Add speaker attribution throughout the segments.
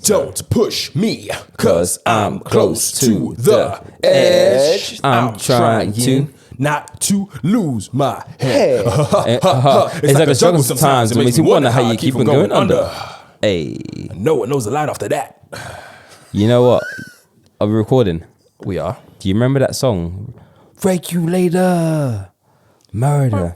Speaker 1: Don't push me, cause I'm close to the edge.
Speaker 2: I'm trying
Speaker 1: not to lose my head.
Speaker 2: It's like a struggle sometimes. It makes you wonder how you keep on going under. Hey.
Speaker 1: No one knows the line after that.
Speaker 2: You know what? Are we recording?
Speaker 1: We are.
Speaker 2: Do you remember that song? Regulator. Murder.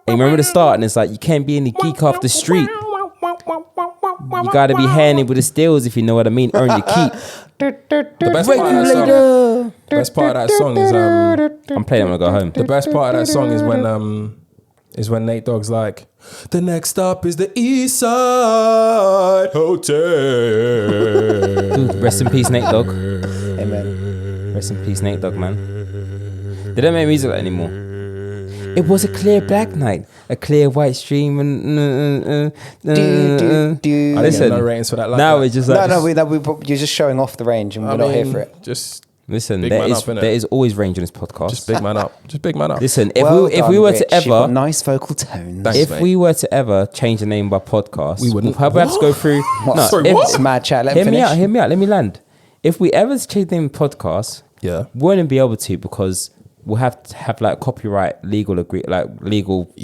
Speaker 2: Hey, remember the start? And it's like, you can't be any geek off the street. You gotta be handy with the steals, if you know what I mean. Earn your keep.
Speaker 1: The best part of that song is
Speaker 2: I'm playing when I go home.
Speaker 1: the best part of that song is when Nate Dogg's like, the next stop is the East Side Hotel.
Speaker 2: Dude, rest in peace, Nate Dogg.
Speaker 3: Amen.
Speaker 2: Rest in peace, Nate Dogg, man. They don't make music like that anymore. It was a clear black night, a clear white stream, and listen,
Speaker 1: no ratings for that.
Speaker 2: Now it's just like
Speaker 3: you're just showing off the range, and we're not here for it.
Speaker 1: Just
Speaker 2: listen.
Speaker 1: big
Speaker 2: There
Speaker 1: man
Speaker 2: is
Speaker 1: up, innit?
Speaker 2: there is always range on this podcast.
Speaker 1: just big man up. Just big man up.
Speaker 2: Listen,
Speaker 3: Well
Speaker 2: if
Speaker 3: done,
Speaker 2: we were
Speaker 3: Rich.
Speaker 2: to
Speaker 3: You've got
Speaker 2: ever
Speaker 3: nice vocal tones.
Speaker 1: Thanks,
Speaker 2: if
Speaker 1: mate.
Speaker 2: we were to ever change the name of our podcast,
Speaker 1: We wouldn't.
Speaker 2: we'll probably have to go through.
Speaker 3: What?
Speaker 1: Sorry,
Speaker 2: if-
Speaker 1: what?
Speaker 3: It's mad chat. Let
Speaker 2: Hear
Speaker 3: me
Speaker 2: me
Speaker 3: finish.
Speaker 2: out. Hear me out. Let me land. If we ever change the name of the podcast,
Speaker 1: Yeah.
Speaker 2: we wouldn't be able to because we'll have to have like copyright, legal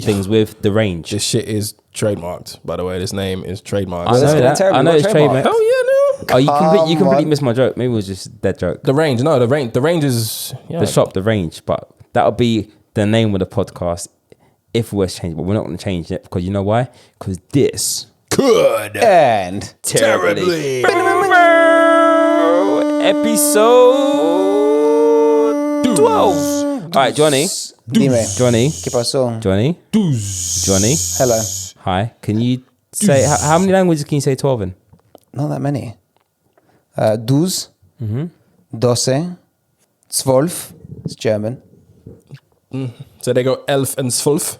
Speaker 2: things with the range.
Speaker 1: This shit is trademarked, by the way. This name is trademarked.
Speaker 2: I know
Speaker 3: that's gonna
Speaker 2: that.
Speaker 3: terribly
Speaker 2: I know
Speaker 3: got
Speaker 2: it's
Speaker 3: trademarked.
Speaker 2: trademark.
Speaker 1: Hell yeah, no.
Speaker 2: Oh, you completely
Speaker 3: on.
Speaker 2: missed my joke. Maybe it was just a dead joke.
Speaker 1: The range is
Speaker 2: The shop, the range, but that would be the name of the podcast if we were to change it. But we're not going to change it because you know why? Because this
Speaker 1: could
Speaker 3: And
Speaker 1: terribly
Speaker 2: episode 12. All right, Johnny.
Speaker 3: Dime.
Speaker 2: Johnny.
Speaker 3: ¿Qué pasó?
Speaker 2: Johnny. Johnny.
Speaker 3: Hello.
Speaker 2: Hi. Can you say how many languages can you say 12 in?
Speaker 3: Not that many. 12. 12. 12. It's German.
Speaker 1: So they go elf and zwölf.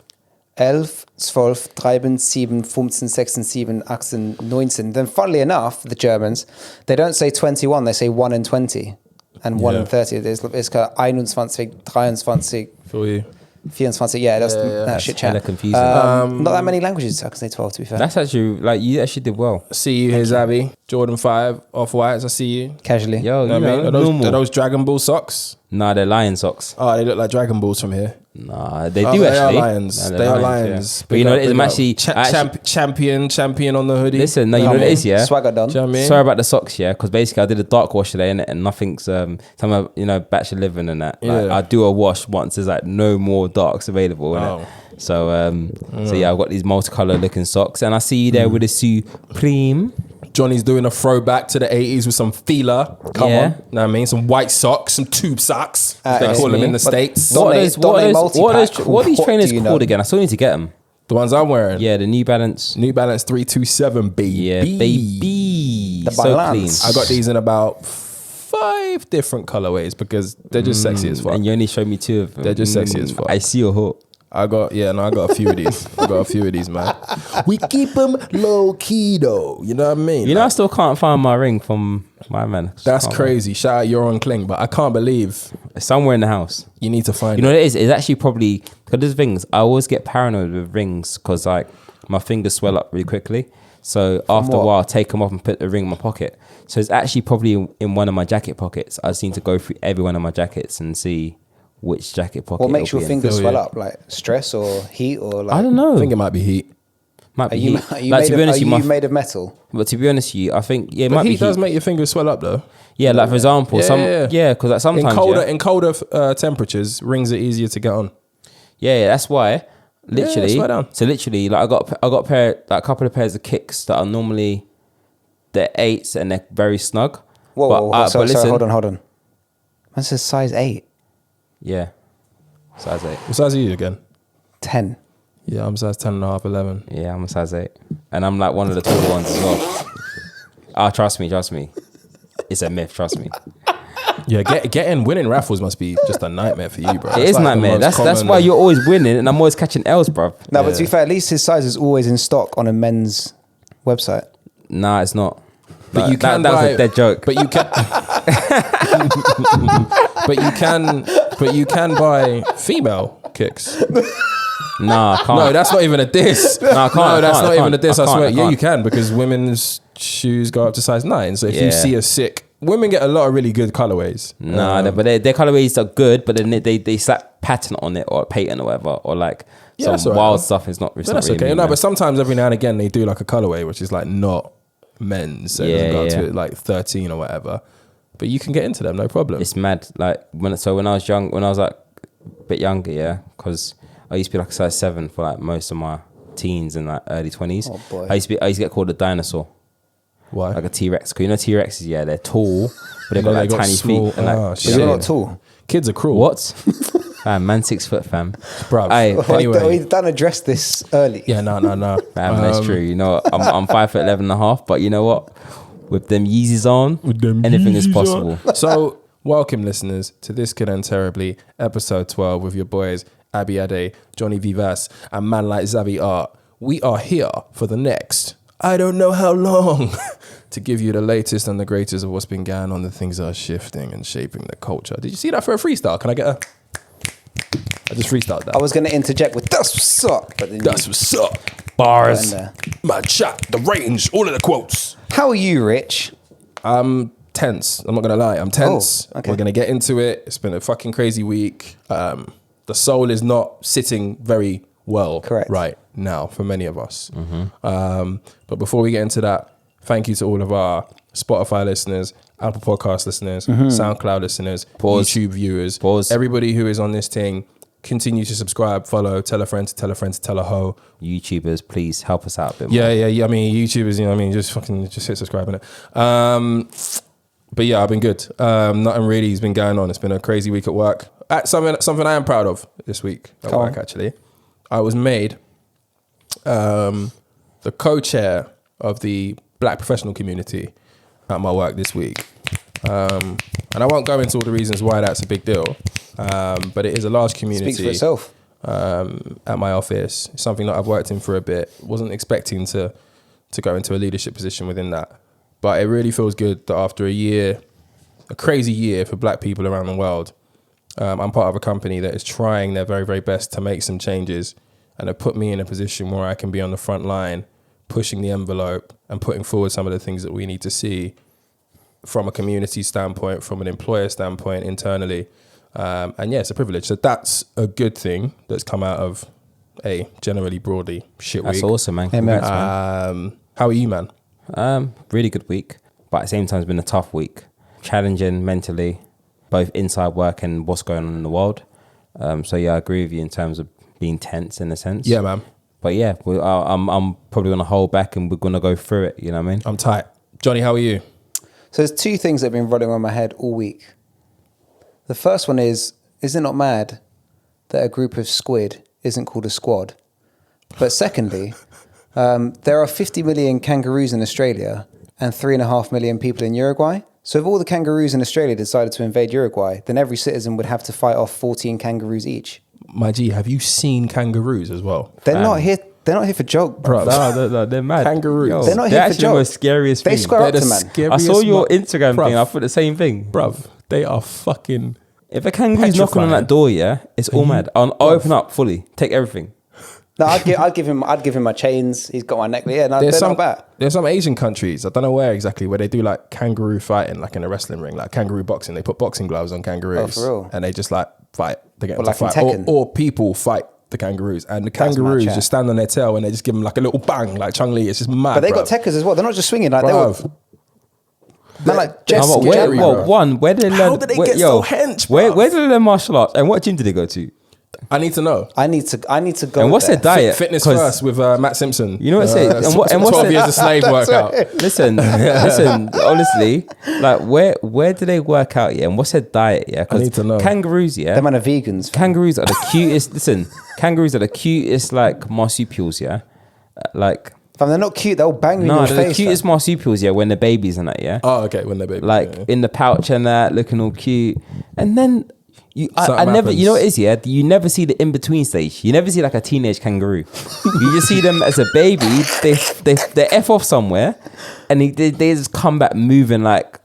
Speaker 3: 11, 12, 13, 17, 15, 16, 17, 18, 19. Then funnily enough, the Germans, they don't say 21, they say 1 and 20. And 1 and 30. It's got 21, 23,
Speaker 1: For you.
Speaker 3: 24. Yeah, that shit
Speaker 2: Hella
Speaker 3: chat.
Speaker 2: confusing.
Speaker 3: Not that many languages, so I can say 12 to be fair.
Speaker 2: That's actually you actually did well.
Speaker 1: See you here, Zabby. Jordan 5, Off-Whites, I see you.
Speaker 3: Casually.
Speaker 2: Yo,
Speaker 1: Know
Speaker 2: you
Speaker 1: what I
Speaker 2: know,
Speaker 1: mean?
Speaker 2: normal.
Speaker 1: Are those Dragon Ball socks?
Speaker 2: Nah, they're lion socks.
Speaker 1: Oh, they look like Dragon Balls from here.
Speaker 2: Nah, they
Speaker 1: Oh,
Speaker 2: do
Speaker 1: they
Speaker 2: actually.
Speaker 1: are lions.
Speaker 2: Nah,
Speaker 1: They are
Speaker 2: yeah.
Speaker 1: lions.
Speaker 2: But you know what it is? I'm
Speaker 1: Big up.
Speaker 2: actually,
Speaker 1: champion on the hoodie.
Speaker 2: listen. No, you know what it is, yeah.
Speaker 3: Swagger done.
Speaker 1: Do you know what I mean?
Speaker 2: Sorry about the socks, yeah, because basically I did a dark wash today, innit, and nothing's some of batch of living and that. Like,
Speaker 1: Yeah.
Speaker 2: I do a wash once there's like no more darks available, innit?
Speaker 1: Oh.
Speaker 2: So yeah, I've got these multicolour looking socks, and I see you there with a Supreme.
Speaker 1: Johnny's doing a throwback to the 80s with some Fila. Come
Speaker 2: Yeah.
Speaker 1: on. Know what I mean? Some white socks, some tube socks. They
Speaker 3: That's
Speaker 1: call them
Speaker 2: me.
Speaker 1: in the
Speaker 3: But
Speaker 1: States.
Speaker 3: Don't-
Speaker 2: What
Speaker 3: Donate-
Speaker 2: are
Speaker 3: donate multi-pack.
Speaker 2: what are these
Speaker 3: What
Speaker 2: trainers
Speaker 3: do you
Speaker 2: called
Speaker 3: know?
Speaker 2: again? I still need to get them.
Speaker 1: The ones I'm wearing.
Speaker 2: Yeah, the New Balance.
Speaker 1: New Balance 327, baby.
Speaker 2: Yeah, baby.
Speaker 3: The
Speaker 2: So
Speaker 3: balance.
Speaker 2: clean.
Speaker 1: I got these in about 5 different colorways because they're just sexy as fuck.
Speaker 2: And you only showed me 2 of them.
Speaker 1: They're just sexy as fuck.
Speaker 2: I see your hook.
Speaker 1: I got a few of these. I got a few of these, man. We keep them low key though. You know what I mean?
Speaker 2: You know, I still can't find my ring from my man.
Speaker 1: That's
Speaker 2: Can't
Speaker 1: crazy. Shout out your own cling, but I can't believe
Speaker 2: find it. It's somewhere in the house.
Speaker 1: you need to find
Speaker 2: You know
Speaker 1: it.
Speaker 2: what it is? It's actually probably because there's things. I always get paranoid with rings because like my fingers swell up really quickly. So after a
Speaker 3: what?
Speaker 2: while, I take them off and put the ring in my pocket. So it's actually probably in one of my jacket pockets. I just need to go through every one of my jackets and see which jacket pocket.
Speaker 3: What makes
Speaker 2: it'll
Speaker 3: your
Speaker 2: be in.
Speaker 3: fingers
Speaker 1: Oh,
Speaker 3: swell
Speaker 1: yeah.
Speaker 3: up? Like stress or heat or like?
Speaker 2: I don't know.
Speaker 1: I think it might be heat.
Speaker 2: Might be
Speaker 3: Are you,
Speaker 2: heat.
Speaker 3: are you,
Speaker 2: Like,
Speaker 3: made,
Speaker 2: to
Speaker 3: of,
Speaker 2: be honest,
Speaker 3: are
Speaker 2: with you,
Speaker 3: you made of metal?
Speaker 2: but to be honest with you, I think yeah, it
Speaker 1: But
Speaker 2: might be
Speaker 1: heat does
Speaker 2: heat.
Speaker 1: make your fingers swell up though.
Speaker 2: Yeah, like for example, because like sometimes
Speaker 1: In colder temperatures, rings are easier to get on.
Speaker 2: Yeah, that's why. Literally,
Speaker 1: swear down.
Speaker 2: so literally, like I got a pair, like a couple of pairs of kicks that are normally they're 8s and they're very snug.
Speaker 3: Whoa, sorry,
Speaker 2: listen,
Speaker 3: hold on. Man says size 8.
Speaker 2: Yeah, size 8.
Speaker 1: What size are you again?
Speaker 3: 10.
Speaker 1: Yeah, I'm size 10 and a half, 11.
Speaker 2: Yeah, I'm a size 8, and I'm like one of the taller ones as well. Trust me, it's a myth. Trust me,
Speaker 1: Yeah, winning raffles must be just a nightmare for you, bro.
Speaker 2: it is nightmare. That's why you're always winning, and I'm always catching L's, bro.
Speaker 3: No, but to be fair, at least his size is always in stock on a men's website.
Speaker 2: Nah, it's not.
Speaker 1: But you can
Speaker 2: that was
Speaker 1: buy-
Speaker 2: a dead joke.
Speaker 1: But you can, but you can buy female kicks.
Speaker 2: Nah, I can't.
Speaker 1: No, that's not even a diss.
Speaker 2: No, I can't.
Speaker 1: No, that's not even a diss. I
Speaker 2: can't,
Speaker 1: swear.
Speaker 2: I
Speaker 1: Yeah,
Speaker 2: can't.
Speaker 1: you can because women's shoes go up to size 9. So if
Speaker 2: Yeah.
Speaker 1: you see a sick, women get a lot of really good colorways.
Speaker 2: Nah, but their colorways are good, but then they slap pattern on it or patent or whatever, or like
Speaker 1: that's
Speaker 2: some
Speaker 1: all right,
Speaker 2: wild
Speaker 1: man.
Speaker 2: stuff. It's not. It's
Speaker 1: But
Speaker 2: not
Speaker 1: that's
Speaker 2: really
Speaker 1: okay.
Speaker 2: me,
Speaker 1: No,
Speaker 2: man.
Speaker 1: but sometimes every now and again they do like a colorway which is like not men's. So it doesn't go up to like 13 or whatever. But you can get into them, no problem.
Speaker 2: It's mad. Like when I was young, when I was like a bit younger, yeah, because I used to be like a size 7 for like most of my teens and like early 20s.
Speaker 3: Oh, boy.
Speaker 2: I used to get called a dinosaur,
Speaker 1: Why?
Speaker 2: like a T-Rex. 'Cause you know T-Rexes, yeah, they're tall, but they've got
Speaker 1: Yeah,
Speaker 2: like
Speaker 1: they got
Speaker 2: tiny
Speaker 1: small-
Speaker 2: feet. And like,
Speaker 1: oh,
Speaker 3: But
Speaker 1: shit.
Speaker 3: you're not tall.
Speaker 1: Kids are cruel.
Speaker 2: what? Man, 6 foot, fam.
Speaker 1: Bruv.
Speaker 2: Aye,
Speaker 1: Anyway.
Speaker 3: We don't address this early.
Speaker 1: Yeah, no.
Speaker 2: Man, that's true. You know, what? I'm 5'11" and a half, but you know what? With them Yeezys on, anything is possible.
Speaker 1: So, welcome listeners to This Could End Terribly, episode 12 with your boys Abby Ade, Johnny Vivas, and man like Zabi Art. We are here for the next, I don't know how long, to give you the latest and the greatest of what's been going on, the things that are shifting and shaping the culture. Did you see that for a freestyle? Can I get a... I just freestyled that.
Speaker 3: I was going to interject with "that's what's up," but then
Speaker 1: That's what's up.
Speaker 3: Bars.
Speaker 1: Mad shot, the range, all of the quotes.
Speaker 3: How are you, Rich?
Speaker 1: I'm tense. I'm not gonna lie. I'm tense.
Speaker 3: Oh, okay.
Speaker 1: We're gonna get into it. It's been a fucking crazy week. The soul is not sitting very well
Speaker 3: Correct.
Speaker 1: right now for many of us. But before we get into that, thank you to all of our Spotify listeners, Apple Podcast listeners, SoundCloud listeners,
Speaker 2: Pause.
Speaker 1: YouTube viewers,
Speaker 2: Pause.
Speaker 1: everybody who is on this thing. Continue to subscribe, follow, tell a friend to tell a friend to tell a hoe.
Speaker 2: YouTubers, please help us out a bit more.
Speaker 1: Yeah. I mean, YouTubers, you know what I mean? Just hit subscribe on it. But yeah, I've been good. Nothing really has been going on. It's been a crazy week at work. Something I am proud of this week at work, actually. I was made the co-chair of the Black professional community at my work this week. And I won't go into all the reasons why that's a big deal. But it is a large community.
Speaker 3: Speaks for itself.
Speaker 1: At my office. It's something that I've worked in for a bit. Wasn't expecting to go into a leadership position within that. But it really feels good that after a crazy year for Black people around the world, I'm part of a company that is trying their very, very best to make some changes and have put me in a position where I can be on the front line, pushing the envelope and putting forward some of the things that we need to see from a community standpoint, from an employer standpoint, internally. And yeah, it's a privilege. So that's a good thing that's come out of a generally broadly shit week.
Speaker 2: That's awesome, man.
Speaker 3: Amen.
Speaker 2: Congrats, man.
Speaker 1: How are you, man?
Speaker 2: Really good week, but at the same time, it's been a tough week. Challenging mentally, both inside work and what's going on in the world. So yeah, I agree with you in terms of being tense in a sense.
Speaker 1: Yeah, man.
Speaker 2: But yeah, I'm probably going to hold back and we're going to go through it. You know what I mean?
Speaker 1: I'm tight. Johnny, how are you?
Speaker 3: So there's two things that have been running on my head all week. The first one is it not mad that a group of squid isn't called a squad? But secondly, there are 50 million kangaroos in Australia and 3.5 million people in Uruguay. So if all the kangaroos in Australia decided to invade Uruguay, then every citizen would have to fight off 14 kangaroos each.
Speaker 1: My G, have you seen kangaroos as well?
Speaker 3: They're not here. They're not here for joke, bro.
Speaker 2: No, they're mad.
Speaker 1: Kangaroos.
Speaker 2: Yo,
Speaker 3: They're not
Speaker 2: they're
Speaker 3: here for
Speaker 2: actually the
Speaker 3: joke.
Speaker 2: most scariest
Speaker 3: They
Speaker 2: thing.
Speaker 3: square up
Speaker 1: They're
Speaker 3: to
Speaker 1: the
Speaker 3: man.
Speaker 1: scariest
Speaker 2: I saw your
Speaker 1: mo-
Speaker 2: Instagram
Speaker 1: Bruv.
Speaker 2: thing. I thought the same thing.
Speaker 1: Bruv, they are fucking...
Speaker 2: If a kangaroo's knocking on that door, yeah, it's all mad. I'll open up fully, take everything.
Speaker 3: No, I'd give him my chains. He's got my necklace. Yeah, no, they're not bad.
Speaker 1: There's some Asian countries, I don't know where exactly, where they do like kangaroo fighting, like in a wrestling ring, like kangaroo boxing. They put boxing gloves on kangaroos.
Speaker 3: Oh, for real?
Speaker 1: And they just like fight. They get
Speaker 3: Well,
Speaker 1: them to
Speaker 3: like in
Speaker 1: fight.
Speaker 3: Tekken?
Speaker 1: Or people fight the kangaroos. And the
Speaker 3: That's mad
Speaker 1: kangaroos
Speaker 3: chat.
Speaker 1: just stand on their tail and they just give them like a little bang, like Chung Li. It's just mad,
Speaker 3: But they got
Speaker 1: bruv.
Speaker 3: techers as well. They're not just swinging like
Speaker 1: Bruv.
Speaker 3: Man, like
Speaker 1: They're
Speaker 3: Jess,
Speaker 2: But
Speaker 1: scary, bro.
Speaker 2: where did they learn?
Speaker 1: How did they get so hench,
Speaker 2: Where
Speaker 1: bruv?
Speaker 2: did they learn martial arts? And what gym did they go to?
Speaker 1: I need to know.
Speaker 3: I need to go.
Speaker 2: And what's
Speaker 3: there.
Speaker 2: their diet?
Speaker 1: Fitness
Speaker 2: 'Cause
Speaker 1: first with Matt Simpson.
Speaker 2: You know what I say? And what's
Speaker 1: 12
Speaker 2: their-
Speaker 1: years a slave workout.
Speaker 2: Listen, honestly, like where do they work out? Yeah, and what's their diet? Yeah,
Speaker 1: I need to know.
Speaker 2: Kangaroos, yeah,
Speaker 3: Them man are vegans.
Speaker 2: kangaroos are the cutest. Listen, kangaroos are the cutest like marsupials. Yeah, like
Speaker 3: Fam, they're not cute. They'll bang you in
Speaker 2: no,
Speaker 3: your
Speaker 2: they're the
Speaker 3: face.
Speaker 2: cutest
Speaker 3: fam.
Speaker 2: marsupials. Yeah, when they're babies and that. Yeah,
Speaker 1: Oh, okay, when they're babies.
Speaker 2: like
Speaker 1: yeah.
Speaker 2: in the pouch and that, looking all cute, and then. I
Speaker 1: Something
Speaker 2: never, you know what it
Speaker 1: happens.
Speaker 2: is, yeah? You never see the in-between stage. You never see like a teenage kangaroo. You just see them as a baby. They F off somewhere and they just come back moving like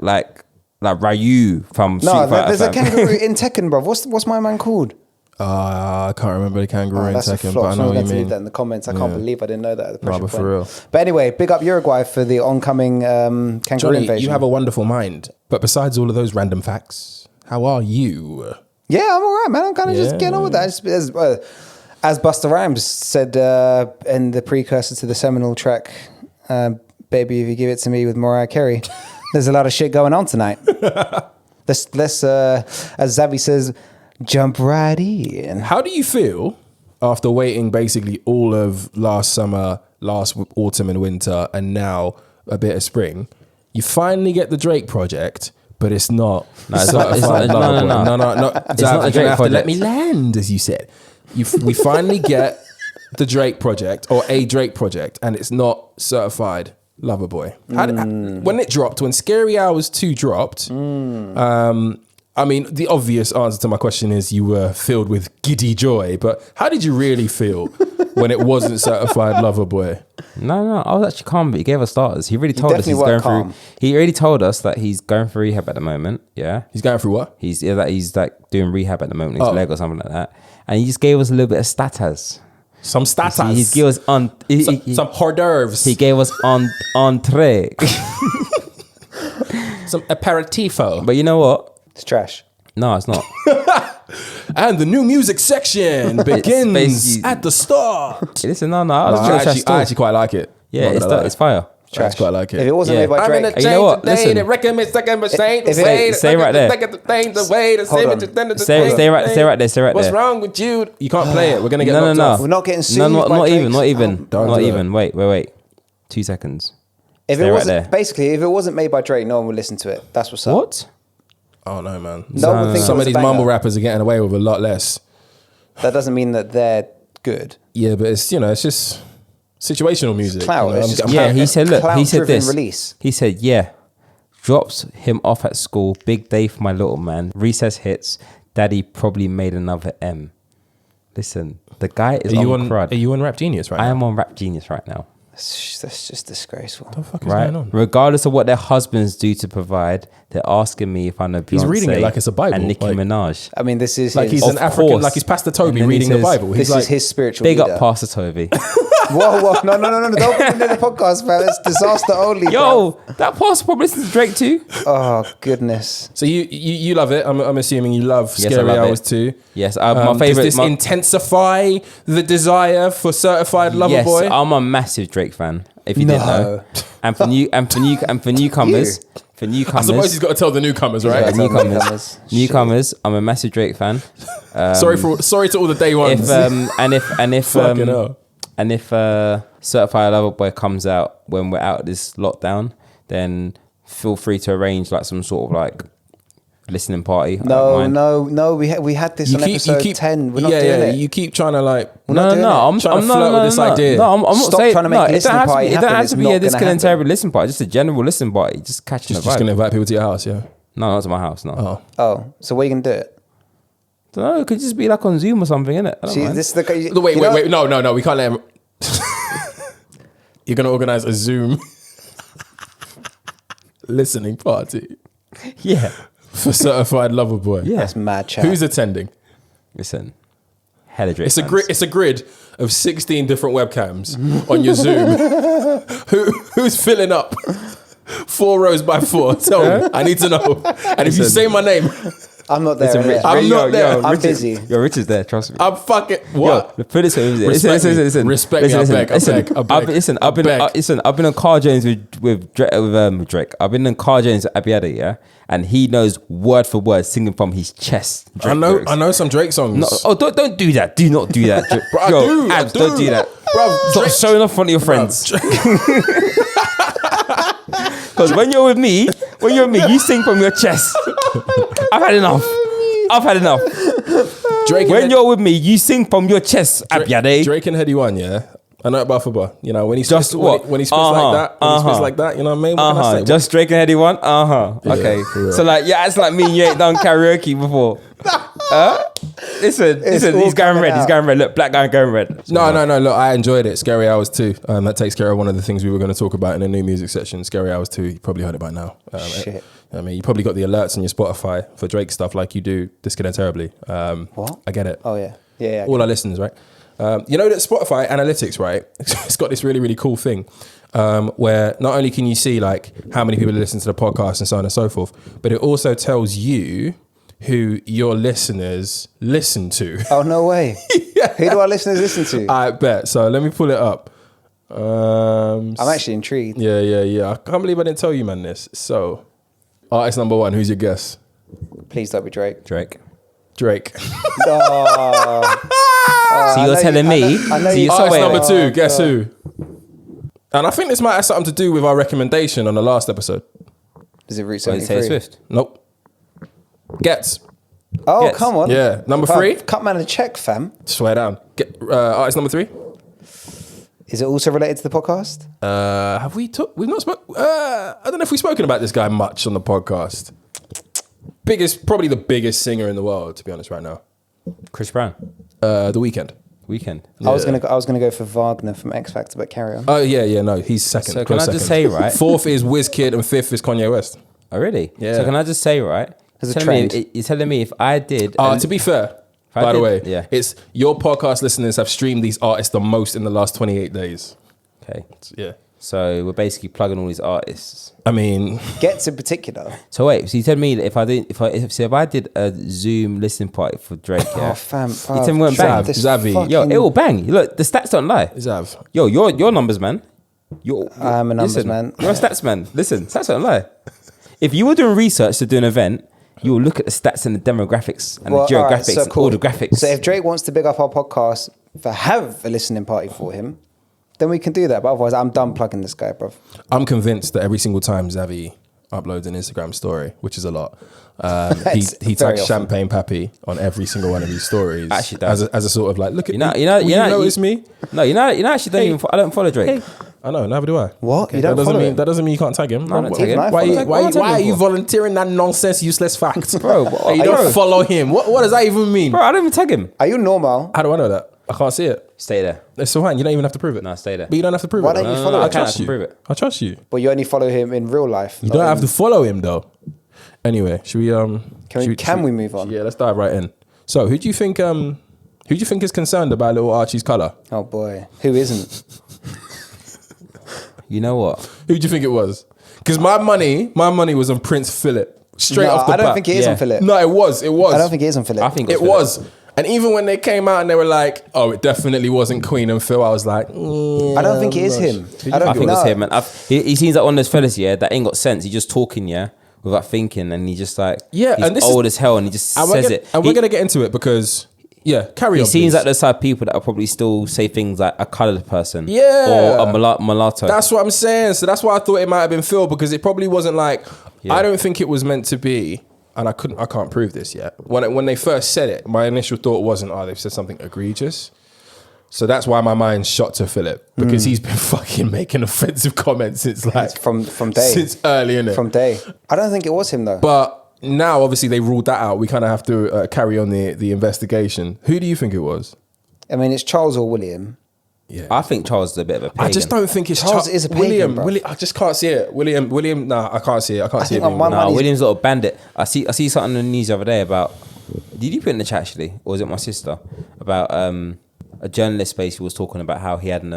Speaker 2: Ryu from Street
Speaker 3: No,
Speaker 2: Fighter.
Speaker 3: there's a
Speaker 2: fam.
Speaker 3: kangaroo in Tekken, bro. What's my man called?
Speaker 1: I can't remember the kangaroo in
Speaker 3: That's a
Speaker 1: second,
Speaker 3: flop.
Speaker 1: but I know
Speaker 3: Someone's
Speaker 1: what
Speaker 3: going
Speaker 1: you
Speaker 3: to leave
Speaker 1: mean.
Speaker 3: that in the comments. I can't believe I didn't know that at the pressure
Speaker 1: but
Speaker 3: point.
Speaker 1: for real.
Speaker 3: But anyway, big up Uruguay for the oncoming kangaroo
Speaker 1: Johnny,
Speaker 3: invasion.
Speaker 1: you have a wonderful mind. But besides all of those random facts, how are you?
Speaker 3: Yeah, I'm all right, man. I'm kind of just getting on with that. As Busta Rhymes said in the precursor to the seminal track, Baby, If You Give It To Me with Mariah Carey, there's a lot of shit going on tonight. Let's as Zavi says, jump right in.
Speaker 1: How do you feel after waiting basically all of last summer, last autumn and winter, and now a bit of spring? You finally get the Drake project, but it's not.
Speaker 2: No, it's not. No.
Speaker 1: It's not the Drake project. Let me land, as you said. We finally get the Drake project or a Drake project, and it's not certified Lover Boy. When it dropped, when Scary Hours 2 dropped, I mean, the obvious answer to my question is you were filled with giddy joy, but how did you really feel when it wasn't certified Lover Boy?
Speaker 2: No, I was actually calm, but he gave us starters. He really told us
Speaker 3: definitely weren't calm.
Speaker 2: He already told us that he's going for rehab at the moment. Yeah,
Speaker 1: He's going through what?
Speaker 2: he's like doing rehab at the moment. His leg or something like that, and he just gave us a little bit of status.
Speaker 1: Some status.
Speaker 2: He gave us
Speaker 1: some hors d'oeuvres.
Speaker 2: He gave us entree.
Speaker 1: Some aperitivo.
Speaker 2: But you know what?
Speaker 3: It's trash.
Speaker 2: No, it's not.
Speaker 1: And the new music section begins
Speaker 2: basically-
Speaker 1: at the start.
Speaker 2: Listen, no,
Speaker 1: I actually quite like it.
Speaker 2: Yeah, it's fire.
Speaker 1: I actually quite like it.
Speaker 3: If it wasn't
Speaker 2: Yeah.
Speaker 3: made by
Speaker 1: I'm in a
Speaker 3: Drake,
Speaker 2: You know what? Listen.
Speaker 1: the recommend second mistake.
Speaker 3: If it-
Speaker 2: Stay right there. Stay right there.
Speaker 1: What's wrong with you? You can't play it. We're gonna get
Speaker 2: No.
Speaker 1: knocked off.
Speaker 3: we're not getting sued.
Speaker 2: No, not
Speaker 3: by
Speaker 2: even.
Speaker 3: Drake.
Speaker 1: Don't
Speaker 2: Not
Speaker 1: do
Speaker 2: even. Wait. 2 seconds.
Speaker 3: If
Speaker 2: Stay
Speaker 3: it
Speaker 2: right
Speaker 3: wasn't
Speaker 2: there.
Speaker 3: basically, if it wasn't made by Drake, no one would listen to it. That's what's up.
Speaker 2: What?
Speaker 1: Oh no, man.
Speaker 3: No one thinks it
Speaker 1: Some
Speaker 3: was
Speaker 1: of
Speaker 3: a
Speaker 1: these
Speaker 3: banger.
Speaker 1: mumble rappers are getting away with a lot less.
Speaker 3: That doesn't mean that they're good.
Speaker 1: Yeah, but it's it's just situational music.
Speaker 3: clout. It's just
Speaker 2: Yeah, he said, look, he said
Speaker 3: clout-driven
Speaker 2: this.
Speaker 3: release.
Speaker 2: He said, yeah, drops him off at school. Big day for my little man. Recess hits. Daddy probably made another M. Listen, the guy is on crud.
Speaker 1: Are you on Rap Genius right
Speaker 2: I
Speaker 1: now?
Speaker 2: am on Rap Genius right now.
Speaker 3: That's just disgraceful.
Speaker 1: What the fuck is
Speaker 2: Right?
Speaker 1: going on?
Speaker 2: Regardless of what their husbands do to provide, they're asking me if I know Beyonce.
Speaker 1: He's reading it like it's a Bible,
Speaker 2: And Nicki
Speaker 1: like-
Speaker 2: Minaj.
Speaker 3: I mean, this is
Speaker 1: Like
Speaker 3: his,
Speaker 1: he's an
Speaker 2: Of
Speaker 1: African,
Speaker 2: course.
Speaker 1: like he's Pastor Toby
Speaker 2: And then he
Speaker 1: reading the
Speaker 2: says,
Speaker 1: Bible. He's
Speaker 3: this
Speaker 1: like,
Speaker 3: is his spiritual
Speaker 2: Big
Speaker 3: leader.
Speaker 2: up Pastor Toby.
Speaker 3: Whoa, no, don't put him in the podcast, man. It's disaster only.
Speaker 2: Yo, that pastor probably listens to Drake too.
Speaker 3: Oh goodness.
Speaker 1: so you love it. I'm assuming you love
Speaker 2: Yes, I
Speaker 1: Scary
Speaker 2: love
Speaker 1: Hours
Speaker 2: it.
Speaker 1: too.
Speaker 2: Yes, my favorite.
Speaker 1: Does this intensify the desire for certified Lover
Speaker 2: Yes,
Speaker 1: Boy?
Speaker 2: I'm a massive Drake fan. If you didn't know, and for newcomers,
Speaker 1: I suppose he's got to tell the newcomers, right?
Speaker 2: Yeah, newcomers, I'm a massive Drake fan.
Speaker 1: Sorry to all the day ones. Fucking hell.
Speaker 2: If Certified Lover Boy comes out when we're out of this lockdown, then feel free to arrange like some sort of like listening party.
Speaker 3: No. We had this on episode 10. We're not doing it.
Speaker 1: You keep trying to like.
Speaker 2: No, I'm
Speaker 1: trying to flirt with this idea.
Speaker 2: No, I'm not
Speaker 3: Stop
Speaker 2: saying
Speaker 3: trying to make
Speaker 2: no,
Speaker 3: listening party
Speaker 2: it don't
Speaker 3: happen.
Speaker 2: have
Speaker 3: It's
Speaker 2: to be
Speaker 3: not
Speaker 2: a
Speaker 3: gonna
Speaker 2: disconnected
Speaker 3: happen.
Speaker 2: listen party, just a general listen party, just catching
Speaker 1: Just
Speaker 2: the vibe.
Speaker 1: gonna invite people to your house, yeah.
Speaker 2: No, not to my house. No,
Speaker 3: Oh, so where you gonna do it?
Speaker 2: no, it could just be like on Zoom or something, innit? I don't
Speaker 3: See,
Speaker 2: mind.
Speaker 3: this is the
Speaker 1: Wait. No. We can't let him. You're gonna organize a Zoom listening party
Speaker 2: Yeah,
Speaker 1: for Certified Lover Boy.
Speaker 2: yeah.
Speaker 3: That's mad chat.
Speaker 1: Who's attending?
Speaker 2: Listen, hella Drake.
Speaker 1: It's a
Speaker 2: fans.
Speaker 1: grid. It's a grid of 16 different webcams on your Zoom. Who's filling up 4 rows by 4? Tell me. I need to know. And if you say my name,
Speaker 3: I'm not there.
Speaker 2: Listen,
Speaker 3: innit?
Speaker 1: I'm not there.
Speaker 3: I'm busy.
Speaker 2: Yo, Rich is there. Trust me.
Speaker 1: I'm fucking what?
Speaker 2: Yo, put this way.
Speaker 1: Respect me.
Speaker 2: Listen.
Speaker 1: Respect me. I beg.
Speaker 2: I've been on Car Jones with Drake. I've been in Car Jones with Abiada, yeah, and he knows word for word singing from his chest.
Speaker 1: I know some Drake songs.
Speaker 2: No, don't do that. Do not do that.
Speaker 1: Bro, I do.
Speaker 2: Abs, don't do that.
Speaker 1: Bro,
Speaker 2: Stop
Speaker 1: Drake-
Speaker 2: showing off front of your friends. Because when you're with me, you sing from your chest. I've had enough.
Speaker 1: Drake
Speaker 2: When you're with me, you sing from your chest, Abiade.
Speaker 1: Drake and Heady One, yeah. I know about football. You know when he
Speaker 2: Just
Speaker 1: spits,
Speaker 2: what?
Speaker 1: when he spits like that. When he spits like that, you know what I mean? What can I say?
Speaker 2: Just Drake and Heady One. Okay.
Speaker 1: for real.
Speaker 2: So like, yeah, it's like me and you ain't done karaoke before. Listen.
Speaker 3: all
Speaker 2: He's going
Speaker 3: coming
Speaker 2: red. He's
Speaker 3: out.
Speaker 2: going red. Look, black guy going red.
Speaker 1: No. Look, I enjoyed it. Scary Hours 2. That takes care of one of the things we were going to talk about in the new music section. Scary Hours 2. You probably heard it by now.
Speaker 3: Shit.
Speaker 1: I mean, you probably got the alerts on your Spotify for Drake stuff like you do Disconnect Terribly.
Speaker 3: What?
Speaker 1: I get it.
Speaker 3: Oh, yeah. Yeah.
Speaker 1: All our listeners, right? You know that Spotify analytics, right? It's got this really, really cool thing where not only can you see like how many people listen to the podcast and so on and so forth, but it also tells you who your listeners listen to.
Speaker 3: Oh, no way.
Speaker 1: Yeah.
Speaker 3: Who do our listeners listen to?
Speaker 1: I bet. So let me pull it up.
Speaker 3: I'm actually intrigued.
Speaker 1: Yeah. I can't believe I didn't tell you, man, this. So, artist number 1, who's your guess?
Speaker 3: Please don't be Drake.
Speaker 2: Drake.
Speaker 1: Drake.
Speaker 2: So you're telling me.
Speaker 3: I know you.
Speaker 1: Artist number 2,
Speaker 3: Oh,
Speaker 1: guess
Speaker 3: God.
Speaker 1: who? And I think this might have something to do with our recommendation on the last episode.
Speaker 3: Is it Route
Speaker 2: Taylor
Speaker 3: 73?
Speaker 2: Swift.
Speaker 1: Nope. Gets.
Speaker 3: Oh,
Speaker 2: Yes.
Speaker 3: come on.
Speaker 1: Yeah. Number 3.
Speaker 3: Cut man a check, fam.
Speaker 1: Swear down. Artist number 3.
Speaker 3: Is it also related to the podcast?
Speaker 1: Have we talked? We've not spoken. I don't know if we've spoken about this guy much on the podcast. Probably the biggest singer in the world, to be honest, right now.
Speaker 2: Chris Brown.
Speaker 1: The Weeknd.
Speaker 2: Weekend.
Speaker 3: I was gonna go for Wagner from X Factor, but carry on.
Speaker 1: Oh yeah, no, he's second.
Speaker 2: So
Speaker 1: Close
Speaker 2: can I just
Speaker 1: second.
Speaker 2: say, right?
Speaker 1: 4th is WizKid and 5th is Kanye West.
Speaker 2: Oh, really?
Speaker 1: Yeah.
Speaker 2: So can I just say, right?
Speaker 3: There's a
Speaker 2: Telling me-
Speaker 3: trend.
Speaker 2: You're telling me if I did...
Speaker 1: To be fair,
Speaker 2: I
Speaker 1: by the
Speaker 2: did-
Speaker 1: way,
Speaker 2: yeah.
Speaker 1: it's your podcast listeners have streamed these artists the most in the last 28 days.
Speaker 2: Okay.
Speaker 1: Yeah.
Speaker 2: So we're basically plugging all these artists.
Speaker 1: I mean,
Speaker 3: Gets in particular.
Speaker 2: So wait, so you tell me that if I did a Zoom listening party for Drake, yeah,
Speaker 3: Oh, fam.
Speaker 2: you tell me what bang?
Speaker 1: Zavi.
Speaker 2: Yo, it will bang. Look, the stats don't lie.
Speaker 1: Zav.
Speaker 2: Yo, your numbers, man.
Speaker 3: I'm a numbers man.
Speaker 2: You're a stats man. Listen, stats don't lie. If you were doing research to do an event, you will look at the stats and the demographics and the
Speaker 3: All right,
Speaker 2: geographics
Speaker 3: so
Speaker 2: and all the graphics.
Speaker 3: So if Drake wants to big up our podcast have a listening party for him, then we can do that. But otherwise, I'm done plugging this guy, bruv.
Speaker 1: I'm convinced that every single time Zavi uploads an Instagram story, which is a lot, he
Speaker 3: Very
Speaker 1: tags
Speaker 3: often.
Speaker 1: Champagne Pappy on every single one of his stories.
Speaker 2: Actually does.
Speaker 1: as a sort of like, look at
Speaker 2: You know,
Speaker 1: me.
Speaker 2: you know,
Speaker 1: Will
Speaker 2: you know,
Speaker 1: notice me.
Speaker 2: No, you know, actually don't even. I don't follow Drake.
Speaker 1: I know, neither do I.
Speaker 3: What? You
Speaker 1: that
Speaker 3: don't
Speaker 1: doesn't
Speaker 3: follow
Speaker 1: mean
Speaker 3: him?
Speaker 1: that doesn't mean you can't tag him.
Speaker 2: I don't tag him.
Speaker 3: Even I
Speaker 1: Why,
Speaker 3: follow him.
Speaker 1: why are you
Speaker 2: for?
Speaker 1: volunteering that nonsense, useless fact,
Speaker 2: Bro,
Speaker 1: You don't follow him. What does that even mean?
Speaker 2: Bro, I don't even tag him.
Speaker 3: Are you normal?
Speaker 1: How do I know that? I can't see it.
Speaker 2: Stay there.
Speaker 1: It's so fine. You don't even have to prove it.
Speaker 2: No, stay there.
Speaker 1: But you don't have to prove
Speaker 3: Why
Speaker 1: it.
Speaker 3: don't you
Speaker 1: though.
Speaker 3: follow
Speaker 2: I
Speaker 3: him?
Speaker 2: can't. I
Speaker 1: trust
Speaker 2: can
Speaker 1: you.
Speaker 2: prove it.
Speaker 1: I trust you.
Speaker 3: But you only follow him in real life.
Speaker 1: You don't have to follow him though. Anyway, should we
Speaker 3: Can we move on?
Speaker 1: Yeah, let's dive right in. So, who do you think is concerned about little Archie's colour?
Speaker 3: Oh boy, who isn't?
Speaker 2: You know what?
Speaker 1: Who do you think it was? Because my money was on Prince Philip. Straight
Speaker 3: No,
Speaker 1: off the
Speaker 3: I don't
Speaker 1: bat.
Speaker 3: think it is
Speaker 2: Yeah.
Speaker 3: on Philip.
Speaker 1: No, it was.
Speaker 3: I don't think it is on Philip.
Speaker 2: I think
Speaker 1: It
Speaker 2: Philip.
Speaker 1: was. And even when they came out and they were like, "Oh, it definitely wasn't Queen and Phil," I was like,
Speaker 3: I don't think it is him.
Speaker 2: I think it's
Speaker 3: know.
Speaker 2: him, man. He seems like one of those fellas, yeah, that ain't got sense. He's just talking, yeah, without thinking, and he just like,
Speaker 1: Yeah,
Speaker 2: he's
Speaker 1: and this
Speaker 2: old
Speaker 1: is-
Speaker 2: as hell, and he just
Speaker 1: and
Speaker 2: says
Speaker 1: we're
Speaker 2: it.
Speaker 1: we're gonna get into it because, carry
Speaker 2: He
Speaker 1: on.
Speaker 2: seems
Speaker 1: please.
Speaker 2: like the type of people that will probably still say things like a coloured person,
Speaker 1: Yeah.
Speaker 2: or a mulatto.
Speaker 1: That's what I'm saying. So that's why I thought it might have been Phil, because it probably wasn't like.
Speaker 2: Yeah.
Speaker 1: I don't think it was meant to be, and I can't prove this yet. When they first said it, my initial thought wasn't, "Oh, they've said something egregious." So that's why my mind shot to Philip, because he's been fucking making offensive comments since like
Speaker 3: from day.
Speaker 1: since early, innit?
Speaker 3: From day. I don't think it was him though.
Speaker 1: But now, obviously, they ruled that out. We kind of have to carry on the investigation. Who do you think it was?
Speaker 3: I mean, it's Charles or William.
Speaker 1: Yeah.
Speaker 2: I think Charles is a bit of a pagan.
Speaker 1: I just don't think it's
Speaker 3: Charles is a pagan, bro.
Speaker 1: William, I just can't see it. William, nah, I can't see it. I can't see it.
Speaker 3: think on
Speaker 1: being
Speaker 3: my
Speaker 1: William.
Speaker 3: mind-
Speaker 2: No, William's a little bandit. I see something on the news the other day about. Did you put it in the chat actually, or was it my sister? About a journalist basically was talking about how he had don't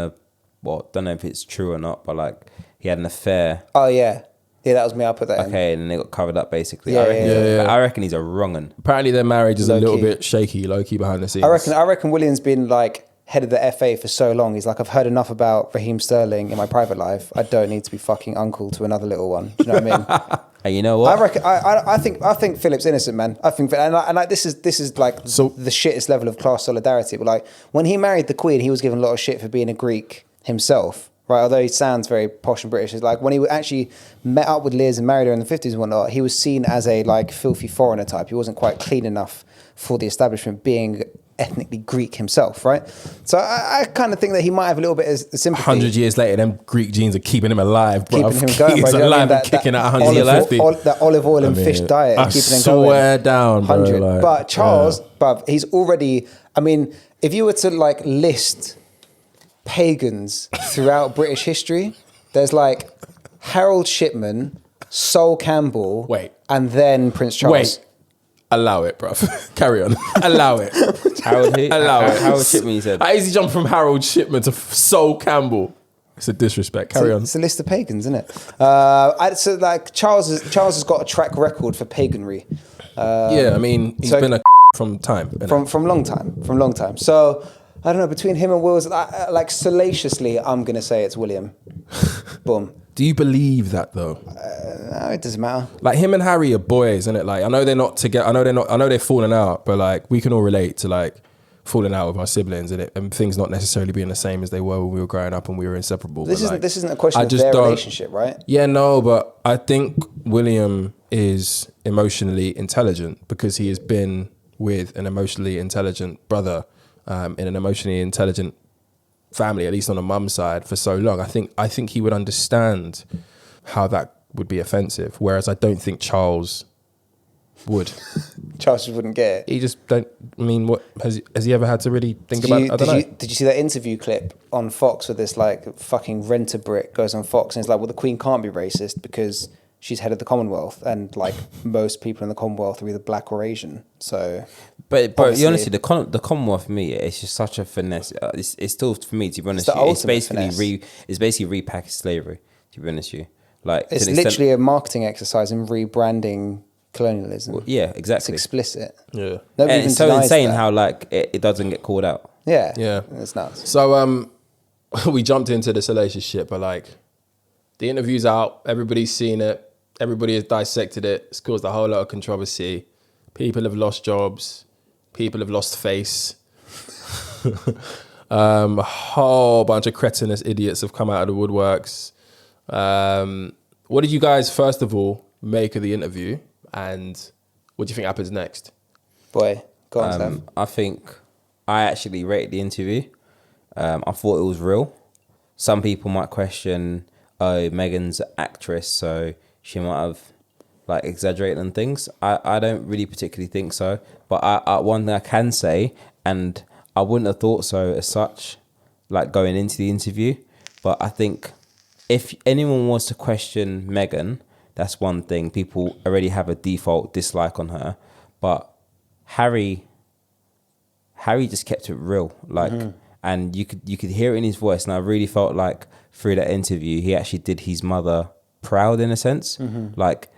Speaker 2: know if it's true or not, but like he had an affair.
Speaker 3: Oh yeah, yeah, that was me. I put that in.
Speaker 2: Okay, and then they got covered up basically.
Speaker 3: Yeah,
Speaker 2: I reckon,
Speaker 3: yeah,
Speaker 1: yeah.
Speaker 2: I reckon he's a wrong'un.
Speaker 1: Apparently, their marriage is a
Speaker 3: Low
Speaker 1: little
Speaker 3: key.
Speaker 1: bit shaky, low key behind the scenes.
Speaker 3: I reckon William's been like head of the FA for so long. He's like, I've heard enough about Raheem Sterling in my private life. I don't need to be fucking uncle to another little one. Do you know what I mean?
Speaker 2: And you know what?
Speaker 3: I think Philip's innocent, man. I think, and like this is like the shittest level of class solidarity. But like when he married the Queen, he was given a lot of shit for being a Greek himself, right? Although he sounds very posh and British, it's like when he actually met up with Liz and married her in the 50s and whatnot, he was seen as a like filthy foreigner type. He wasn't quite clean enough for the establishment, being ethnically Greek himself, right? So I kind of think that he might have a little bit of sympathy.
Speaker 1: 100 years later, them Greek genes are keeping him alive, bro.
Speaker 3: Keeping him going,
Speaker 1: He's
Speaker 3: bro. You know what I mean?
Speaker 1: alive and kicking at
Speaker 3: olive
Speaker 1: 150.
Speaker 3: that olive oil and fish diet,
Speaker 1: I
Speaker 3: keeping him going.
Speaker 1: swear down, bro.
Speaker 3: 100.
Speaker 1: Like,
Speaker 3: But Charles, bruv, he's already. I mean, if you were to like list pagans throughout British history, there's like Harold Shipman, Sol Campbell,
Speaker 1: Wait.
Speaker 3: and then Prince Charles.
Speaker 1: Wait. Allow it, bruv. Carry on. Allow it.
Speaker 2: Harold who?
Speaker 1: Allow it.
Speaker 2: Harold Shipman, you said.
Speaker 1: How easy jump from Harold Shipman to Sol Campbell? It's a disrespect. Carry on.
Speaker 3: It's a list of pagans, isn't it? So like Charles has got a track record for paganry.
Speaker 1: Yeah, I mean, he's
Speaker 3: so-
Speaker 1: been a from time.
Speaker 3: From long time. So I don't know, between him and Will's, like salaciously, I'm gonna say it's William. Boom.
Speaker 1: Do you believe that though?
Speaker 3: No, it doesn't matter.
Speaker 1: Like him and Harry are boys, isn't it? Like I know they're not together. I know they're falling out, but like we can all relate to like falling out with our siblings and things not necessarily being the same as they were when we were growing up and we were inseparable.
Speaker 3: This
Speaker 1: But,
Speaker 3: isn't a question
Speaker 1: I
Speaker 3: of
Speaker 1: just
Speaker 3: their
Speaker 1: don't-
Speaker 3: relationship, right?
Speaker 1: Yeah, no, but I think William is emotionally intelligent because he has been with an emotionally intelligent brother in an emotionally intelligent family, at least on a mum's side, for so long. I think he would understand how that would be offensive, whereas I don't think Charles would.
Speaker 3: Charles wouldn't get it.
Speaker 1: He just don't. I mean, what has he ever had to really think about? I don't know.
Speaker 3: Did you see that interview clip on Fox with this like fucking renter Brit goes on Fox and it's like, well, the Queen can't be racist because she's head of the Commonwealth, and like most people in the Commonwealth are either black or Asian. So,
Speaker 2: But
Speaker 3: obviously-
Speaker 2: honestly, the Commonwealth for me, it's just such a finesse. It's still, for me, to be honest,
Speaker 3: the
Speaker 2: with you,
Speaker 3: ultimate
Speaker 2: it's basically repackaged slavery. To be honest with you, like to
Speaker 3: it's
Speaker 2: the extent-
Speaker 3: literally a marketing exercise in rebranding colonialism.
Speaker 2: yeah,
Speaker 3: It's
Speaker 2: exactly.
Speaker 3: explicit.
Speaker 1: Yeah.
Speaker 3: Nobody
Speaker 2: And
Speaker 3: even
Speaker 2: it's so
Speaker 3: denies
Speaker 2: insane
Speaker 3: that.
Speaker 2: how like it doesn't get called out.
Speaker 3: Yeah,
Speaker 1: Yeah.
Speaker 3: it's nuts.
Speaker 1: So we jumped into this relationship, but like the interview's out, everybody's seen it, everybody has dissected it. It's caused a whole lot of controversy. People have lost jobs, people have lost face. A whole bunch of cretinous idiots have come out of the woodworks. What did you guys first of all make of the interview, and what do you think happens next?
Speaker 3: Boy, go on, Sam.
Speaker 2: I think I actually rated the interview. I thought it was real. Some people might question, oh, Meghan's an actress, so she might have like exaggerated on things. I don't really particularly think so. But I one thing I can say, and I wouldn't have thought so as such, like going into the interview. But I think if anyone wants to question Meghan, that's one thing. People already have a default dislike on her. But Harry just kept it real, like, and you could hear it in his voice, and I really felt like through that interview he actually did his mother proud in a sense. Like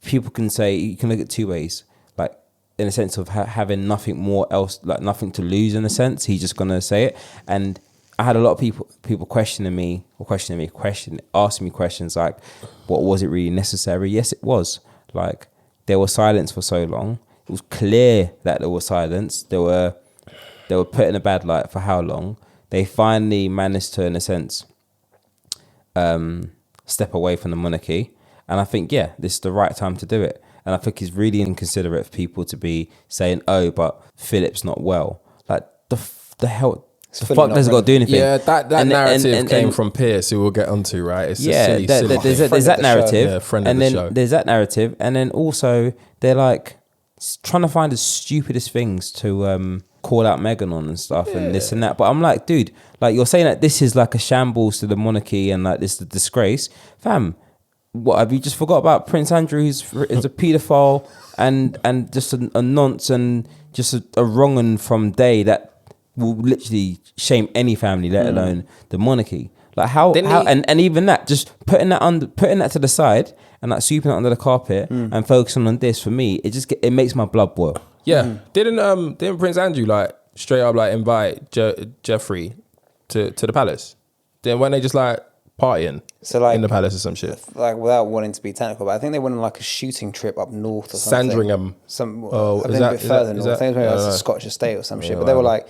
Speaker 2: people can say, you can look at two ways, like in a sense of having nothing more else, like nothing to lose in a sense. He's just gonna say it, and I had a lot of people asking me questions like, what was it really necessary? Yes, it was. Like there was silence for so long. It was clear that there was silence. They were put in a bad light for how long? They finally managed to, in a sense, step away from the monarchy. And I think, yeah, this is the right time to do it. And I think it's really inconsiderate for people to be saying, oh, but Philip's not well. Like, the hell...
Speaker 3: It's
Speaker 2: The
Speaker 3: fully
Speaker 2: fuck
Speaker 3: not
Speaker 2: doesn't got to do anything.
Speaker 1: Yeah, that
Speaker 2: And-
Speaker 1: narrative
Speaker 2: and-
Speaker 1: came
Speaker 2: and-
Speaker 1: from Piers, who we'll get onto, right? It's
Speaker 2: yeah,
Speaker 1: a silly
Speaker 2: there's
Speaker 1: thing.
Speaker 3: Friend
Speaker 2: that
Speaker 3: of the show.
Speaker 2: narrative,
Speaker 1: Yeah, friend of
Speaker 2: and
Speaker 1: the
Speaker 2: then
Speaker 1: show.
Speaker 2: there's that narrative, and then also they're like trying to find the stupidest things to call out Meghan on and stuff, and this and that. But I'm like, dude, like you're saying that this is like a shambles to the monarchy and like this is a disgrace, fam. What have you just forgot about Prince Andrew, who's is a paedophile and just a nonce and just a wrong 'un from day that will literally shame any family, let alone the monarchy. Like how and even that, just putting that to the side and like sweeping it under the carpet and focusing on this, for me, it makes my blood boil.
Speaker 1: Yeah, didn't Prince Andrew like straight up like invite Jeffrey to the palace? Then when they just like partying in the palace or some shit.
Speaker 3: Like without wanting to be technical, but I think they went on like a shooting trip up north or something.
Speaker 1: Sandringham.
Speaker 3: I think a bit further north. I think maybe that's a Scottish estate or some shit. But they were like,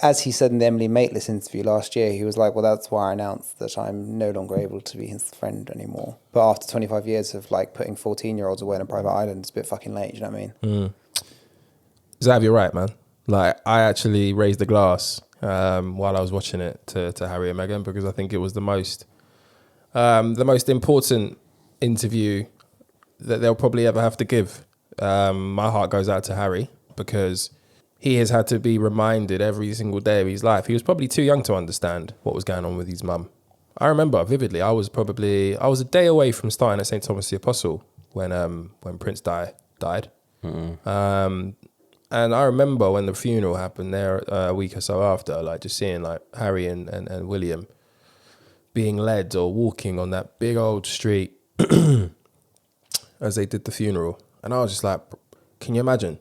Speaker 3: as he said in the Emily Maitlis interview last year, he was like, well, that's why I announced that I'm no longer able to be his friend anymore. But after 25 years of like putting 14-year-olds away on a private island, it's a bit fucking late, you know what I mean?
Speaker 1: Zav, you're right, man. Like I actually raised the glass while I was watching it to Harry and Meghan, because I think it was the most important interview that they'll probably ever have to give. My heart goes out to Harry, because he has had to be reminded every single day of his life. He was probably too young to understand what was going on with his mum. I remember vividly. I was a day away from starting at St. Thomas the Apostle when Prince died. And I remember when the funeral happened there a week or so after, like just seeing like Harry and William being led or walking on that big old street as they did the funeral. And I was just like, can you imagine?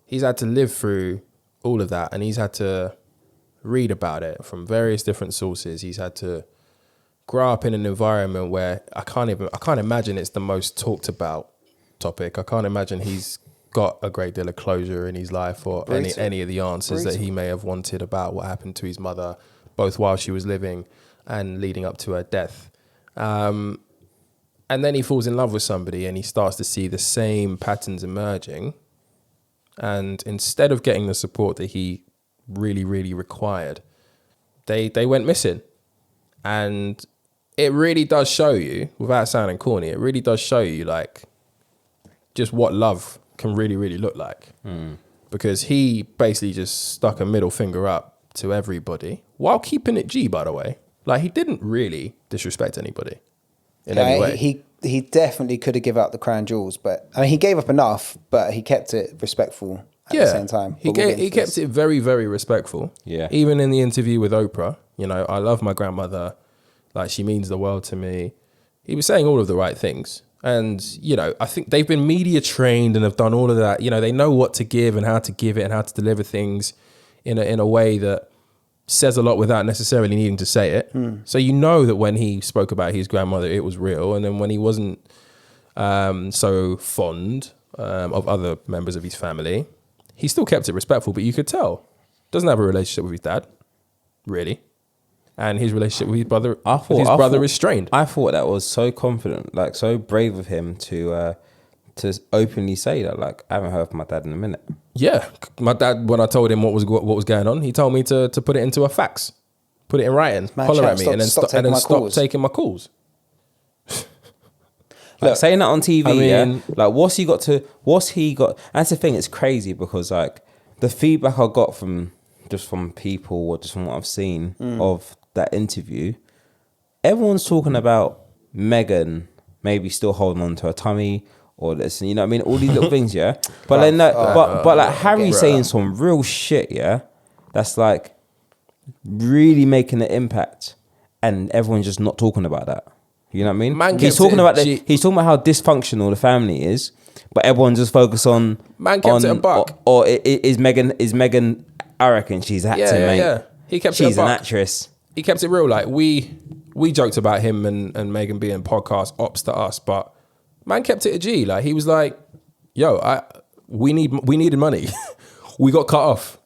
Speaker 1: He's had to live through all of that, and he's had to read about it from various different sources. He's had to grow up in an environment where I can't imagine it's the most talked about topic. I can't imagine he's got a great deal of closure in his life or any of the answers that he may have wanted about what happened to his mother, both while she was living and leading up to her death. And then he falls in love with somebody and he starts to see the same patterns emerging. And instead of getting the support that he really, really required, they went missing. And it really does show you, without sounding corny, it really does show you like just what love can really, really look like. Because he basically just stuck a middle finger up to everybody while keeping it G, by the way. Like, he didn't really disrespect anybody in any way.
Speaker 3: He definitely could have given up the crown jewels, but I mean, he gave up enough, but he kept it respectful at the same time.
Speaker 1: He kept it very, very respectful.
Speaker 2: Yeah.
Speaker 1: Even in the interview with Oprah, you know, I love my grandmother. Like, she means the world to me. He was saying all of the right things. And, you know, I think they've been media trained and have done all of that. You know, they know what to give and how to give it and how to deliver things in a way that says a lot without necessarily needing to say it. So you know that when he spoke about his grandmother, it was real. And then when he wasn't so fond of other members of his family, he still kept it respectful, but you could tell. Doesn't have a relationship with his dad, really. And his relationship with his brother is strained.
Speaker 2: I thought that was so confident, like so brave of him to openly say that. Like, I haven't heard from my dad in a minute.
Speaker 1: Yeah, my dad, when I told him what was going on, he told me to put it into a fax, put it in writing, holler at me, and then stop taking my calls.
Speaker 2: Like, saying that on TV, I mean, like what's he got? That's the thing. It's crazy because like the feedback I got from people or just from what I've seen of that interview, everyone's talking about Meghan maybe still holding on to her tummy or this, you know what I mean? All these little things, yeah. But then, but like Harry saying some real shit, yeah. That's like really making an impact, and everyone's just not talking about that. You know what I mean? He's talking about he's talking about how dysfunctional the family is, but everyone's just focused on
Speaker 1: man kept it a buck.
Speaker 2: Or is Meghan? I reckon she's an actor, mate.
Speaker 1: Yeah. He kept
Speaker 2: she's
Speaker 1: it a buck.
Speaker 2: An actress.
Speaker 1: He kept it real. Like we joked about him and Meghan being podcast ops to us, but man kept it a G. Like, he was like, "Yo, we needed money. We got cut off.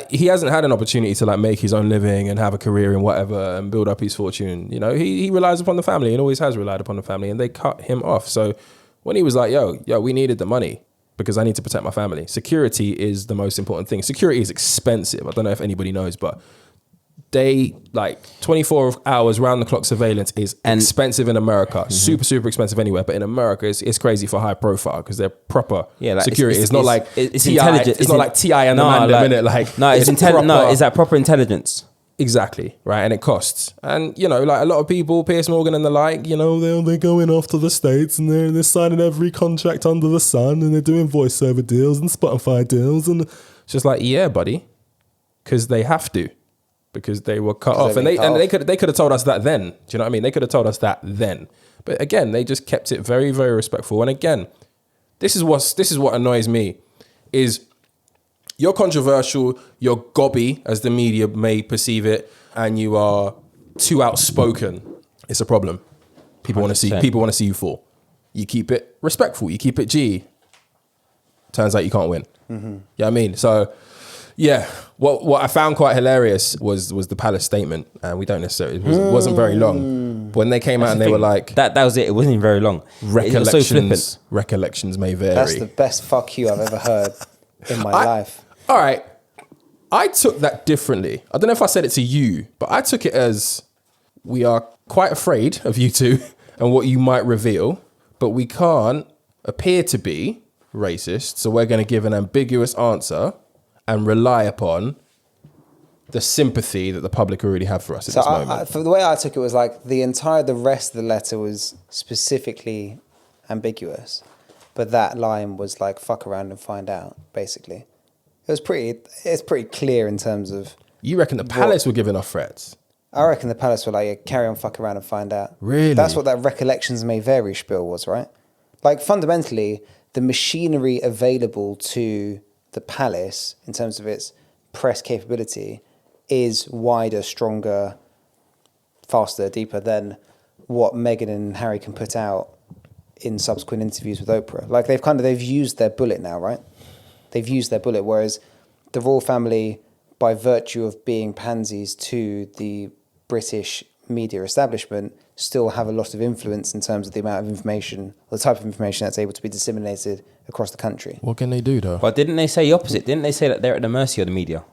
Speaker 1: He hasn't had an opportunity to like make his own living and have a career and whatever and build up his fortune. You know, he relies upon the family and always has relied upon the family, and they cut him off. So when he was like, yo, we needed the money because I need to protect my family. Security is the most important thing. Security is expensive. I don't know if anybody knows, but they like 24 hours round the clock surveillance is expensive in America. Super, super expensive anywhere. But in America, it's crazy for high profile because they're proper security. It's not like intelligent. It's not like T.I. and the man in a minute. Like,
Speaker 2: no, it's intelligent. No, is that proper intelligence?
Speaker 1: Exactly, right? And it costs. And, you know, like a lot of people, Piers Morgan and the like, you know, they're going off to the States and they're signing every contract under the sun and they're doing voiceover deals and Spotify deals. And it's just like, yeah, buddy, because they have to. Because they were cut off, and they could have told us that then. Do you know what I mean? They could have told us that then. But again, they just kept it very, very respectful. And again, this is what annoys me is you're controversial, you're gobby, as the media may perceive it, and you are too outspoken. It's a problem. People want to see you fall. You keep it respectful. You keep it G. Turns out you can't win. Mm-hmm. You know what I mean? So. Yeah, what I found quite hilarious was the Palace statement, and we don't necessarily it wasn't very long. But when they came out and they were like
Speaker 2: that was it. It wasn't even very long.
Speaker 1: Recollections may vary.
Speaker 3: That's the best fuck you I've ever heard in my life.
Speaker 1: All right, I took that differently. I don't know if I said it to you, but I took it as we are quite afraid of you two and what you might reveal, but we can't appear to be racist, so we're going to give an ambiguous answer and rely upon the sympathy that the public already have for us at
Speaker 3: So
Speaker 1: this moment.
Speaker 3: for the way I took it was like the rest of the letter was specifically ambiguous, but that line was like fuck around and find out. Basically, it's pretty clear in terms of.
Speaker 1: You reckon the palace were giving off threats?
Speaker 3: I reckon the palace were like, yeah, carry on, fuck around and find out.
Speaker 1: Really?
Speaker 3: That's what that recollections may vary spiel was, right? Like fundamentally, the machinery available to the palace in terms of its press capability is wider, stronger, faster, deeper than what Meghan and Harry can put out in subsequent interviews with Oprah. Like they've used their bullet now, right? They've used their bullet, whereas the royal family, by virtue of being pansies to the British media establishment, still have a lot of influence in terms of the amount of information, or the type of information that's able to be disseminated across the country.
Speaker 1: What can they do, though?
Speaker 2: But didn't they say the opposite? Didn't they say that they're at the mercy of the media?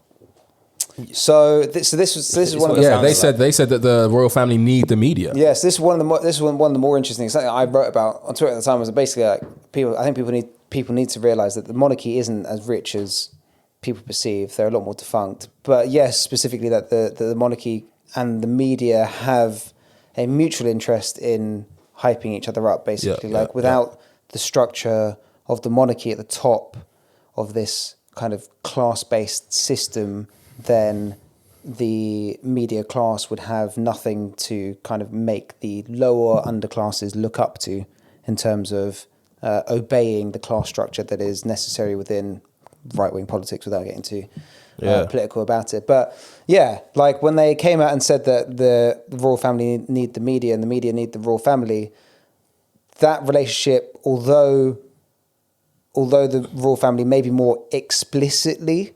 Speaker 3: So this is one of the
Speaker 1: they said that the royal family need the media.
Speaker 3: Yes, this is one of the more interesting things. Something I wrote about on Twitter at the time was basically like people need to realize that the monarchy isn't as rich as people perceive. They're a lot more defunct. But yes, specifically that the monarchy and the media have a mutual interest in hyping each other up, basically. Without the structure of the monarchy at the top of this kind of class-based system, then the media class would have nothing to kind of make the lower underclasses look up to in terms of obeying the class structure that is necessary within right-wing politics, without getting too political about it. But yeah, like when they came out and said that the royal family need the media and the media need the royal family, that relationship, although the royal family maybe more explicitly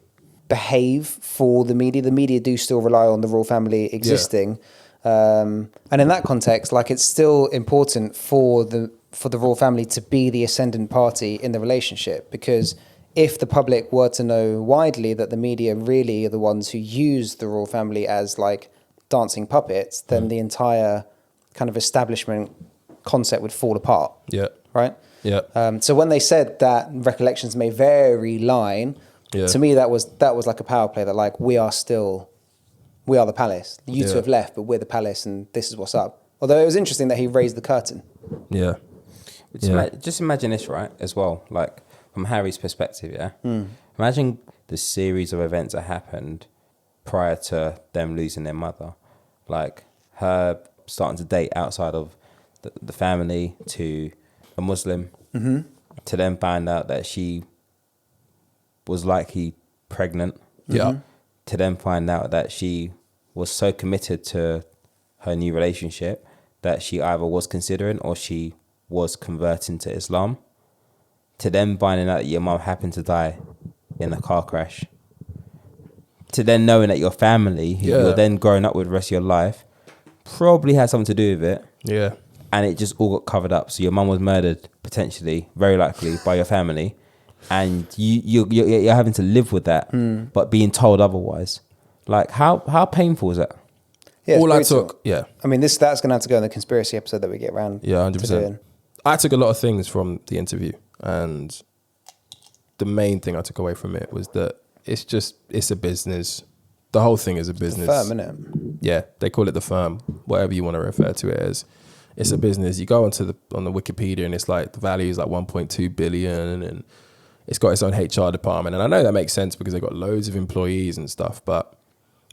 Speaker 3: behave for the media do still rely on the royal family existing. And in that context, like it's still important for the royal family to be the ascendant party in the relationship, because if the public were to know widely that the media really are the ones who use the royal family as like dancing puppets, then the entire kind of establishment concept would fall apart. Yeah. Right?
Speaker 1: Yeah.
Speaker 3: So when they said that recollections may vary line, to me that was like a power play, that like we are the palace. You two have left, but we're the palace and this is what's up. Although it was interesting that he raised the curtain.
Speaker 1: Yeah.
Speaker 2: Just imagine this, right, as well, like from Harry's perspective, Imagine the series of events that happened prior to them losing their mother. Like her starting to date outside of the family, to a Muslim, to then find out that she was likely pregnant, to then find out that she was so committed to her new relationship that she either was considering or she was converting to Islam, to then finding out that your mum happened to die in a car crash, to then knowing that your family, who you're then growing up with the rest of your life, probably had something to do with it. Yeah. And it just all got covered up. So your mum was murdered, potentially, very likely, by your family. And you're having to live with that, but being told otherwise. Like, how painful is that?
Speaker 3: Yeah,
Speaker 1: all I took,
Speaker 3: I mean, that's going to have to go in the conspiracy episode that we get around.
Speaker 1: Yeah, 100%. I took a lot of things from the interview, and the main thing I took away from it was that it's a business. The whole thing is a business.
Speaker 3: The firm, innit?
Speaker 1: Yeah, they call it the firm, whatever you want to refer to it as. It's a business. You go on the Wikipedia and it's like the value is like 1.2 billion, and it's got its own HR department. And I know that makes sense because they've got loads of employees and stuff, but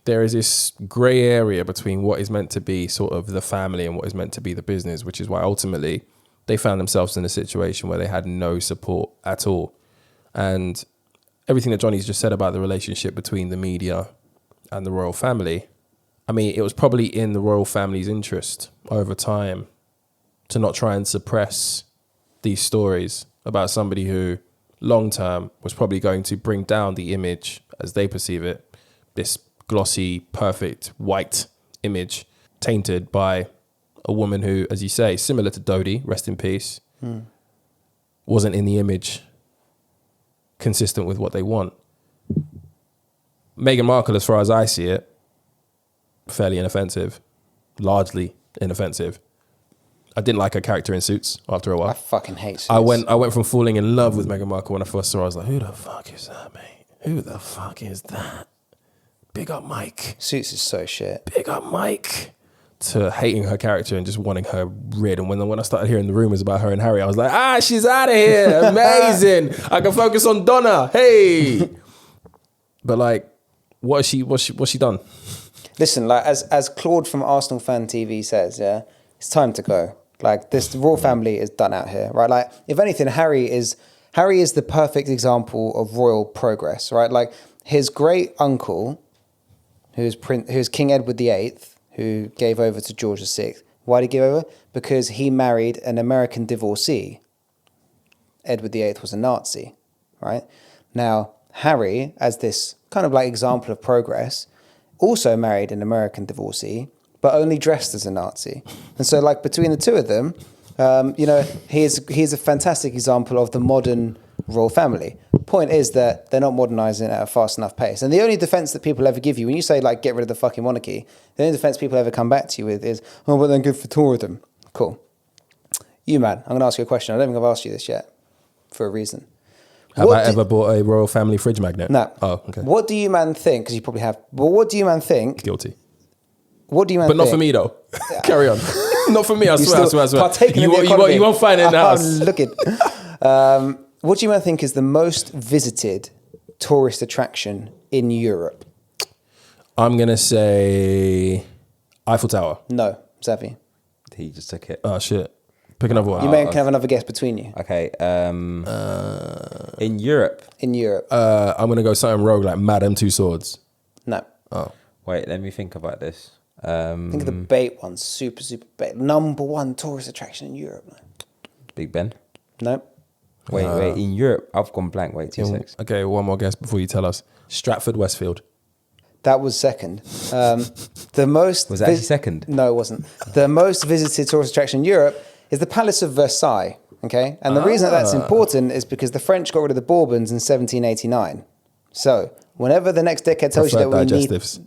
Speaker 1: there is this grey area between what is meant to be sort of the family and what is meant to be the business, which is why ultimately they found themselves in a situation where they had no support at all. And everything that Johnny's just said about the relationship between the media and the royal family, I mean, it was probably in the royal family's interest over time to not try and suppress these stories about somebody who long term was probably going to bring down the image as they perceive it, this glossy, perfect, white image tainted by a woman who, as you say, similar to Dodie, rest in peace, wasn't in the image consistent with what they want. Meghan Markle, as far as I see it, fairly inoffensive, largely inoffensive. I didn't like her character in Suits after a while.
Speaker 3: I fucking hate Suits.
Speaker 1: I went from falling in love with Meghan Markle when I first saw her. I was like, who the fuck is that, mate? Who the fuck is that? big up Mike.
Speaker 3: Suits is so shit.
Speaker 1: Big up Mike. To hating her character and just wanting her rid. And when I started hearing the rumors about her and Harry, I was like, she's out of here. Amazing. I can focus on Donna. Hey. But like, what's she done?
Speaker 3: Listen, like as Claude from Arsenal Fan TV says, yeah, it's time to go. Like the royal family is done out here, right? Like if anything, Harry is the perfect example of royal progress, right? Like his great uncle, who's King Edward VIII, who gave over to George VI. Why did he give over? Because he married an American divorcee. Edward VIII was a Nazi, right? Now, Harry, as this kind of like example of progress, also married an American divorcee, but only dressed as a Nazi. And so like between the two of them, he's a fantastic example of the modern royal family. Point is that they're not modernizing at a fast enough pace. And the only defense that people ever give you, when you say like get rid of the fucking monarchy, the only defense people ever come back to you with is, oh, but then good for tourism. Cool. You man, I'm going to ask you a question. I don't think I've asked you this yet for a reason.
Speaker 1: Have I ever bought a royal family fridge magnet?
Speaker 3: No.
Speaker 1: Oh, okay.
Speaker 3: What do you man think? Because you probably have. But what do you man think?
Speaker 1: Guilty.
Speaker 3: What do you man think?
Speaker 1: But not for me though. Carry on. Not for me. I swear.
Speaker 3: Partaking in the economy.
Speaker 1: You won't find it in the house.
Speaker 3: Look it. What do you man think is the most visited tourist attraction in Europe?
Speaker 1: I'm gonna say Eiffel Tower.
Speaker 3: No, Xavi.
Speaker 2: He just took it.
Speaker 1: Oh shit. Pick another one.
Speaker 3: You may can have another guess between you.
Speaker 2: Okay. In Europe.
Speaker 3: In Europe.
Speaker 1: I'm gonna go something rogue like Madame Two Swords.
Speaker 3: No.
Speaker 1: Oh.
Speaker 2: Wait, let me think about this.
Speaker 3: Think of the bait one. Super bait. Number one tourist attraction in Europe.
Speaker 2: Big Ben.
Speaker 3: No.
Speaker 2: Wait. In Europe, I've gone blank. Wait, 2 seconds.
Speaker 1: Okay, one more guess before you tell us. Stratford Westfield.
Speaker 3: That was second. The most
Speaker 2: Was that actually second?
Speaker 3: No, it wasn't. The most visited tourist attraction in Europe is the Palace of Versailles. Okay, and the reason that's important is because the French got rid of the Bourbons in 1789. So whenever the next decade tells you that we
Speaker 1: digestives.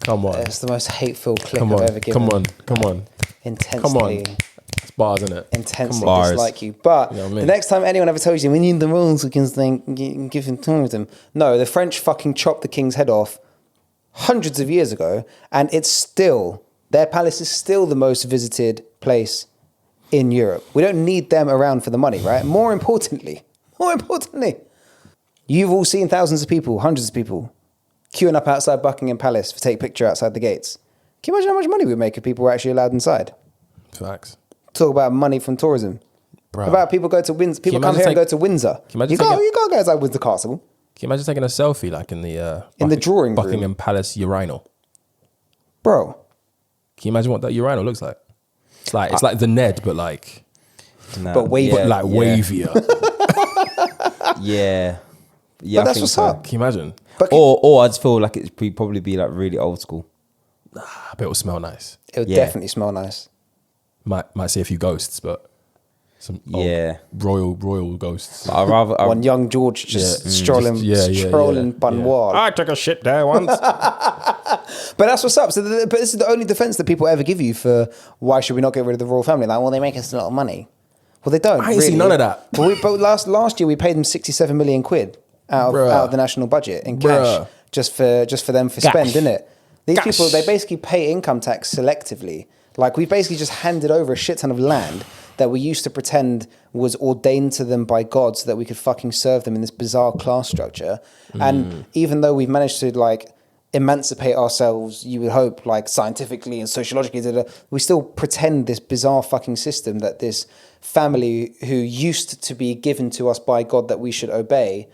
Speaker 1: Come on.
Speaker 3: It's the most hateful clip I've ever given.
Speaker 1: Come on.
Speaker 3: Intensely.
Speaker 1: Come on. It's bars, isn't it?
Speaker 3: Intensely
Speaker 2: Bars.
Speaker 3: dislike you. But
Speaker 1: You know what I mean?
Speaker 3: the next time anyone ever tells you we need the rules against giving tourism, no, the French fucking chopped the king's head off hundreds of years ago, and it's still, their palace is still the most visited place in Europe. We don't need them around for the money, right? More importantly, you've all seen thousands of people, hundreds of people, queuing up outside Buckingham Palace to take a picture outside the gates. Can you imagine how much money we'd make if people were actually allowed inside?
Speaker 1: Facts.
Speaker 3: Talk about money from tourism.
Speaker 1: Bro.
Speaker 3: About people go to Windsor. People come here and go to Windsor.
Speaker 1: Can you
Speaker 3: You
Speaker 1: imagine
Speaker 3: can't go outside Windsor Castle.
Speaker 1: Can you imagine taking a selfie like in the
Speaker 3: drawing room?
Speaker 1: Buckingham Palace urinal?
Speaker 3: Bro.
Speaker 1: Can you imagine what that urinal looks like? It's like the Ned, but like
Speaker 2: No,
Speaker 3: But wavy.
Speaker 1: but like wavier.
Speaker 2: Yeah.
Speaker 3: But that's what's up.
Speaker 1: Can you imagine?
Speaker 3: But
Speaker 2: Or I just feel like it'd probably be like really old school.
Speaker 1: I bet it'll smell nice.
Speaker 3: it would
Speaker 2: Yeah.
Speaker 3: definitely smell nice.
Speaker 1: Might see a few ghosts, but some
Speaker 2: Yeah.
Speaker 1: royal ghosts.
Speaker 2: But I'd rather.
Speaker 3: One young George just strolling Bunwall.
Speaker 1: I took a shit there once.
Speaker 3: But that's what's up. So, but this is the only defense that people ever give you for why should we not get rid of the royal family? Like, well, they make us a lot of money. Well, they don't.
Speaker 1: I ain't seen none of that.
Speaker 3: But last year we paid them 67 million quid out of the national budget in cash just for them to spend, innit? These people, they basically pay income tax selectively. Like, we basically just handed over a shit ton of land that we used to pretend was ordained to them by God so that we could fucking serve them in this bizarre class structure. And even though we've managed to, like, emancipate ourselves, you would hope, like, scientifically and sociologically, we still pretend this bizarre fucking system that this family who used to be given to us by God that we should obey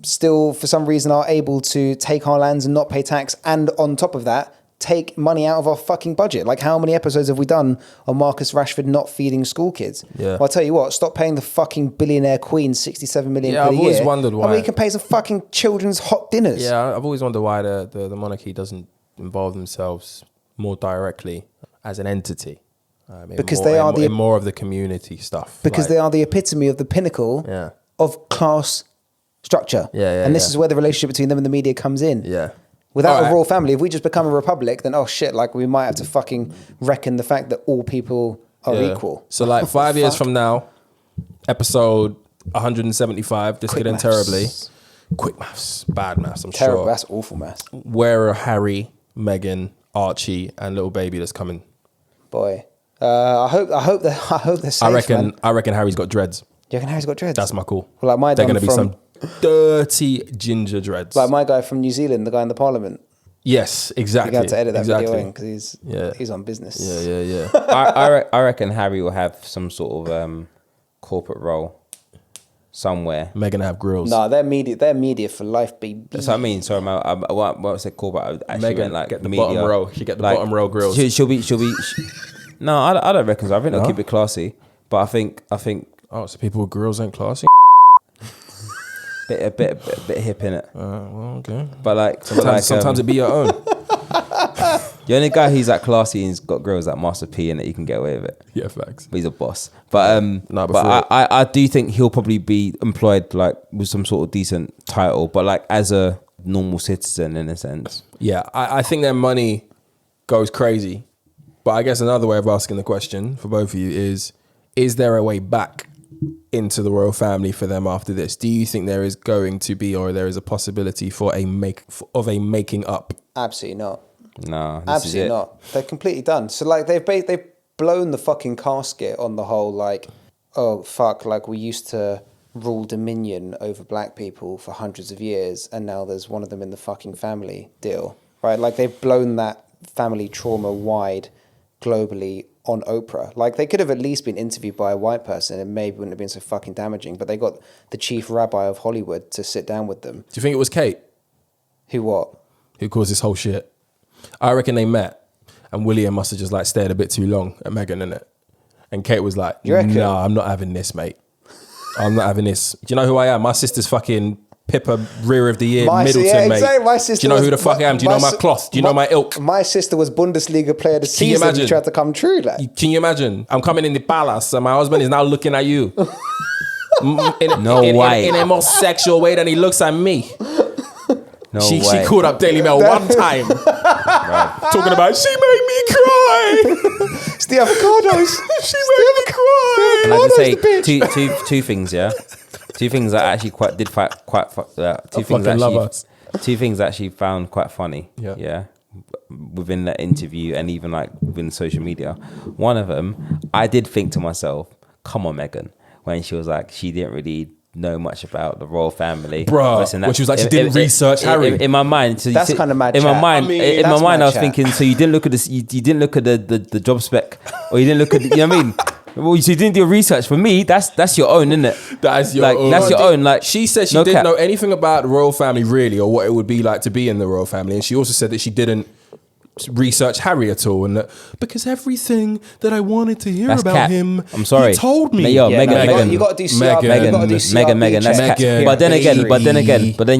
Speaker 3: still, for some reason, are able to take our lands and not pay tax, and on top of that, take money out of our fucking budget. Like, how many episodes have we done on Marcus Rashford not feeding school kids?
Speaker 1: Yeah.
Speaker 3: Well, I'll tell you what, stop paying the fucking billionaire queen 67 million
Speaker 1: Yeah,
Speaker 3: quid a
Speaker 1: I've
Speaker 3: year.
Speaker 1: always wondered why.
Speaker 3: I mean, you can pay some fucking children's hot dinners.
Speaker 1: Yeah, I've always wondered why the monarchy doesn't involve themselves more directly as an entity.
Speaker 3: Because
Speaker 1: more,
Speaker 3: they are
Speaker 1: in more of the community stuff.
Speaker 3: Because they are the epitome of the pinnacle of class structure. And this is where the relationship between them and the media comes in.
Speaker 1: Yeah.
Speaker 3: Without a royal family, if we just become a republic, then, oh shit, like, we might have to fucking reckon the fact that all people are equal.
Speaker 1: So like 5 years from now, episode 175. This could end terribly. Quick maths, bad maths. I'm
Speaker 3: Terrible.
Speaker 1: sure.
Speaker 3: That's awful maths.
Speaker 1: Where are Harry, Meghan, Archie, and little baby that's coming?
Speaker 3: Boy, I hope they're safe.
Speaker 1: I reckon Harry's got dreads.
Speaker 3: You reckon Harry's got dreads?
Speaker 1: That's my call.
Speaker 3: Well, like my
Speaker 1: They're
Speaker 3: dad
Speaker 1: going to be some dirty ginger dreads.
Speaker 3: like my guy from New Zealand, the guy in the Parliament.
Speaker 1: Yes, exactly.
Speaker 3: You got to edit that
Speaker 1: exactly.
Speaker 3: video in because he's on business.
Speaker 1: Yeah.
Speaker 2: I reckon Harry will have some sort of corporate role somewhere.
Speaker 1: Meghan have grills.
Speaker 3: No, they're media for life, baby.
Speaker 2: That's what I mean. Sorry, what was it corporate? I actually
Speaker 1: Meghan
Speaker 2: meant like
Speaker 1: get the
Speaker 2: media.
Speaker 1: bottom row. She get the bottom row grills.
Speaker 2: She'll be. No, I don't reckon so. I think they'll keep it classy. But I think
Speaker 1: Oh, so people with grills ain't classy?
Speaker 2: a bit hip in it.
Speaker 1: Well, okay.
Speaker 2: But like
Speaker 1: Sometimes it be your own.
Speaker 2: the only guy who's like classy and's got grills like Master P in it, you can get away with it.
Speaker 1: Yeah, facts.
Speaker 2: But he's a boss. But
Speaker 1: No,
Speaker 2: but I do think he'll probably be employed like with some sort of decent title, but like as a normal citizen in a sense.
Speaker 1: Yeah, I think their money goes crazy. But I guess another way of asking the question for both of you is there a way back into the royal family for them after this? Do you think there is going to be, or there is a possibility for a making up?
Speaker 3: Absolutely not.
Speaker 2: No,
Speaker 3: Absolutely not. They're completely done. So like they've blown the fucking casket on the whole like, oh fuck, like we used to rule dominion over black people for hundreds of years and now there's one of them in the fucking family deal. Right? Like they've blown that family trauma wide globally on Oprah. Like they could have at least been interviewed by a white person and maybe wouldn't have been so fucking damaging, but they got the chief rabbi of Hollywood to sit down with them.
Speaker 1: Do you think it was Kate
Speaker 3: Who what?
Speaker 1: who caused this whole shit? I reckon they met and William must have just like stared a bit too long at Meghan, innit? And Kate was like,
Speaker 3: You reckon?
Speaker 1: nah, I'm not having this, mate. I'm not having this. Do you know who I am? My sister's fucking Pippa Rear of the Year Middleton, mate.
Speaker 3: Exactly. My sister
Speaker 1: Do you know
Speaker 3: was,
Speaker 1: who the fuck I am? Do you know my cloth? Do you know my ilk?
Speaker 3: My sister was Bundesliga player of the
Speaker 1: Can you
Speaker 3: season.
Speaker 1: imagine?
Speaker 3: You tried to come true, like.
Speaker 1: Can you imagine? I'm coming in the palace and my husband is now looking at you.
Speaker 2: No way.
Speaker 1: In a more sexual way than he looks at me.
Speaker 2: No
Speaker 1: She
Speaker 2: way.
Speaker 1: called up Daily Mail one time. Talking about, she made me cry.
Speaker 3: It's the avocados.
Speaker 1: She made me cry.
Speaker 2: Can I just say
Speaker 3: Avocados,
Speaker 2: two things, yeah? Two things that I actually two things
Speaker 1: fucking love us.
Speaker 2: two things that I actually found quite funny.
Speaker 1: Yeah.
Speaker 2: Within that interview and even like within social media. One of them, I did think to myself, come on, Meghan, when she was like, she didn't really know much about the royal family.
Speaker 1: Bruh,
Speaker 2: Listen,
Speaker 1: when she was like, she didn't research Harry.
Speaker 2: In my mind, so
Speaker 3: That's kind of mad
Speaker 2: In my
Speaker 3: chat.
Speaker 2: mind,
Speaker 3: I mean,
Speaker 2: in my
Speaker 3: that's
Speaker 2: mind,
Speaker 3: mad
Speaker 2: I was
Speaker 3: chat.
Speaker 2: thinking, so you didn't look at this, you didn't look at the job spec, or you didn't look at, you know what I mean? Well, so you didn't do your research. For me, that's your own, isn't it?
Speaker 1: That's your
Speaker 2: like,
Speaker 1: own.
Speaker 2: That's your own. Like
Speaker 1: she said she
Speaker 2: no
Speaker 1: didn't
Speaker 2: cap.
Speaker 1: know anything about the royal family really, or what it would be like to be in the royal family. And she also said that she didn't research Harry at all, and that because everything that I wanted to hear
Speaker 2: That's
Speaker 1: about
Speaker 2: cap.
Speaker 1: him,
Speaker 2: I'm sorry.
Speaker 1: he told me.
Speaker 2: Yo,
Speaker 3: Yeah,
Speaker 2: Meghan,
Speaker 3: you got to do
Speaker 1: Meghan,
Speaker 3: CRB. You got to do CRB
Speaker 2: Meghan, that's
Speaker 3: check.
Speaker 2: cap.
Speaker 1: Meghan,
Speaker 2: But then again,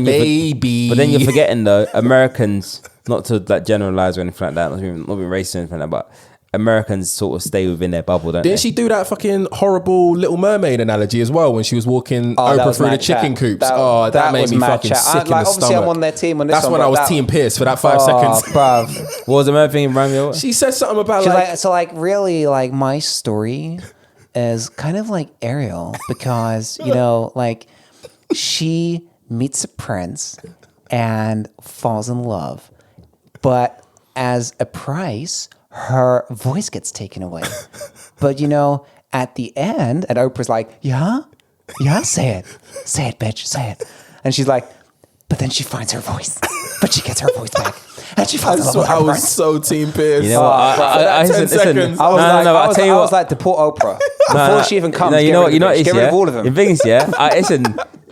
Speaker 1: baby.
Speaker 2: but then you're forgetting though, Americans, not to like generalize or anything like that, not being racist or anything like that, but Americans sort of stay within their bubble, don't
Speaker 1: Didn't
Speaker 2: they?
Speaker 1: she do that fucking horrible Little Mermaid analogy as well when she was walking
Speaker 3: Oh, that
Speaker 1: Oprah
Speaker 3: was
Speaker 1: through the
Speaker 3: mad
Speaker 1: chicken
Speaker 3: chat.
Speaker 1: coops?
Speaker 3: That
Speaker 1: That made
Speaker 3: was
Speaker 1: me
Speaker 3: mad
Speaker 1: fucking
Speaker 3: chat.
Speaker 1: sick in the
Speaker 3: Obviously,
Speaker 1: stomach.
Speaker 3: I'm on their team on this
Speaker 1: That's
Speaker 3: one,
Speaker 1: when
Speaker 3: but
Speaker 1: I was
Speaker 3: that-
Speaker 1: Team Piers for that 5 seconds.
Speaker 3: Bruv.
Speaker 2: What was the American thing around me?
Speaker 1: She said something about
Speaker 4: She's
Speaker 1: like,
Speaker 4: like, so like really like my story is kind of like Ariel because, you know, like she meets a prince and falls in love. But as a price, her voice gets taken away. But you know, at the end, and Oprah's like, yeah, say it, bitch, say it. And she's like, but then she finds her voice, but she gets her voice back. And she falls in love with
Speaker 1: I
Speaker 4: her
Speaker 1: was
Speaker 4: prince.
Speaker 1: so Team Piers.
Speaker 2: You know what? I
Speaker 1: For that 10 seconds.
Speaker 3: I was like,
Speaker 2: but
Speaker 3: I
Speaker 2: I'll
Speaker 3: was,
Speaker 2: tell you
Speaker 3: I
Speaker 2: what.
Speaker 3: was like, deport Oprah before she even comes.
Speaker 2: No, you know what? You know what?
Speaker 3: Get rid of all of them.
Speaker 2: The thing is, yeah. Listen,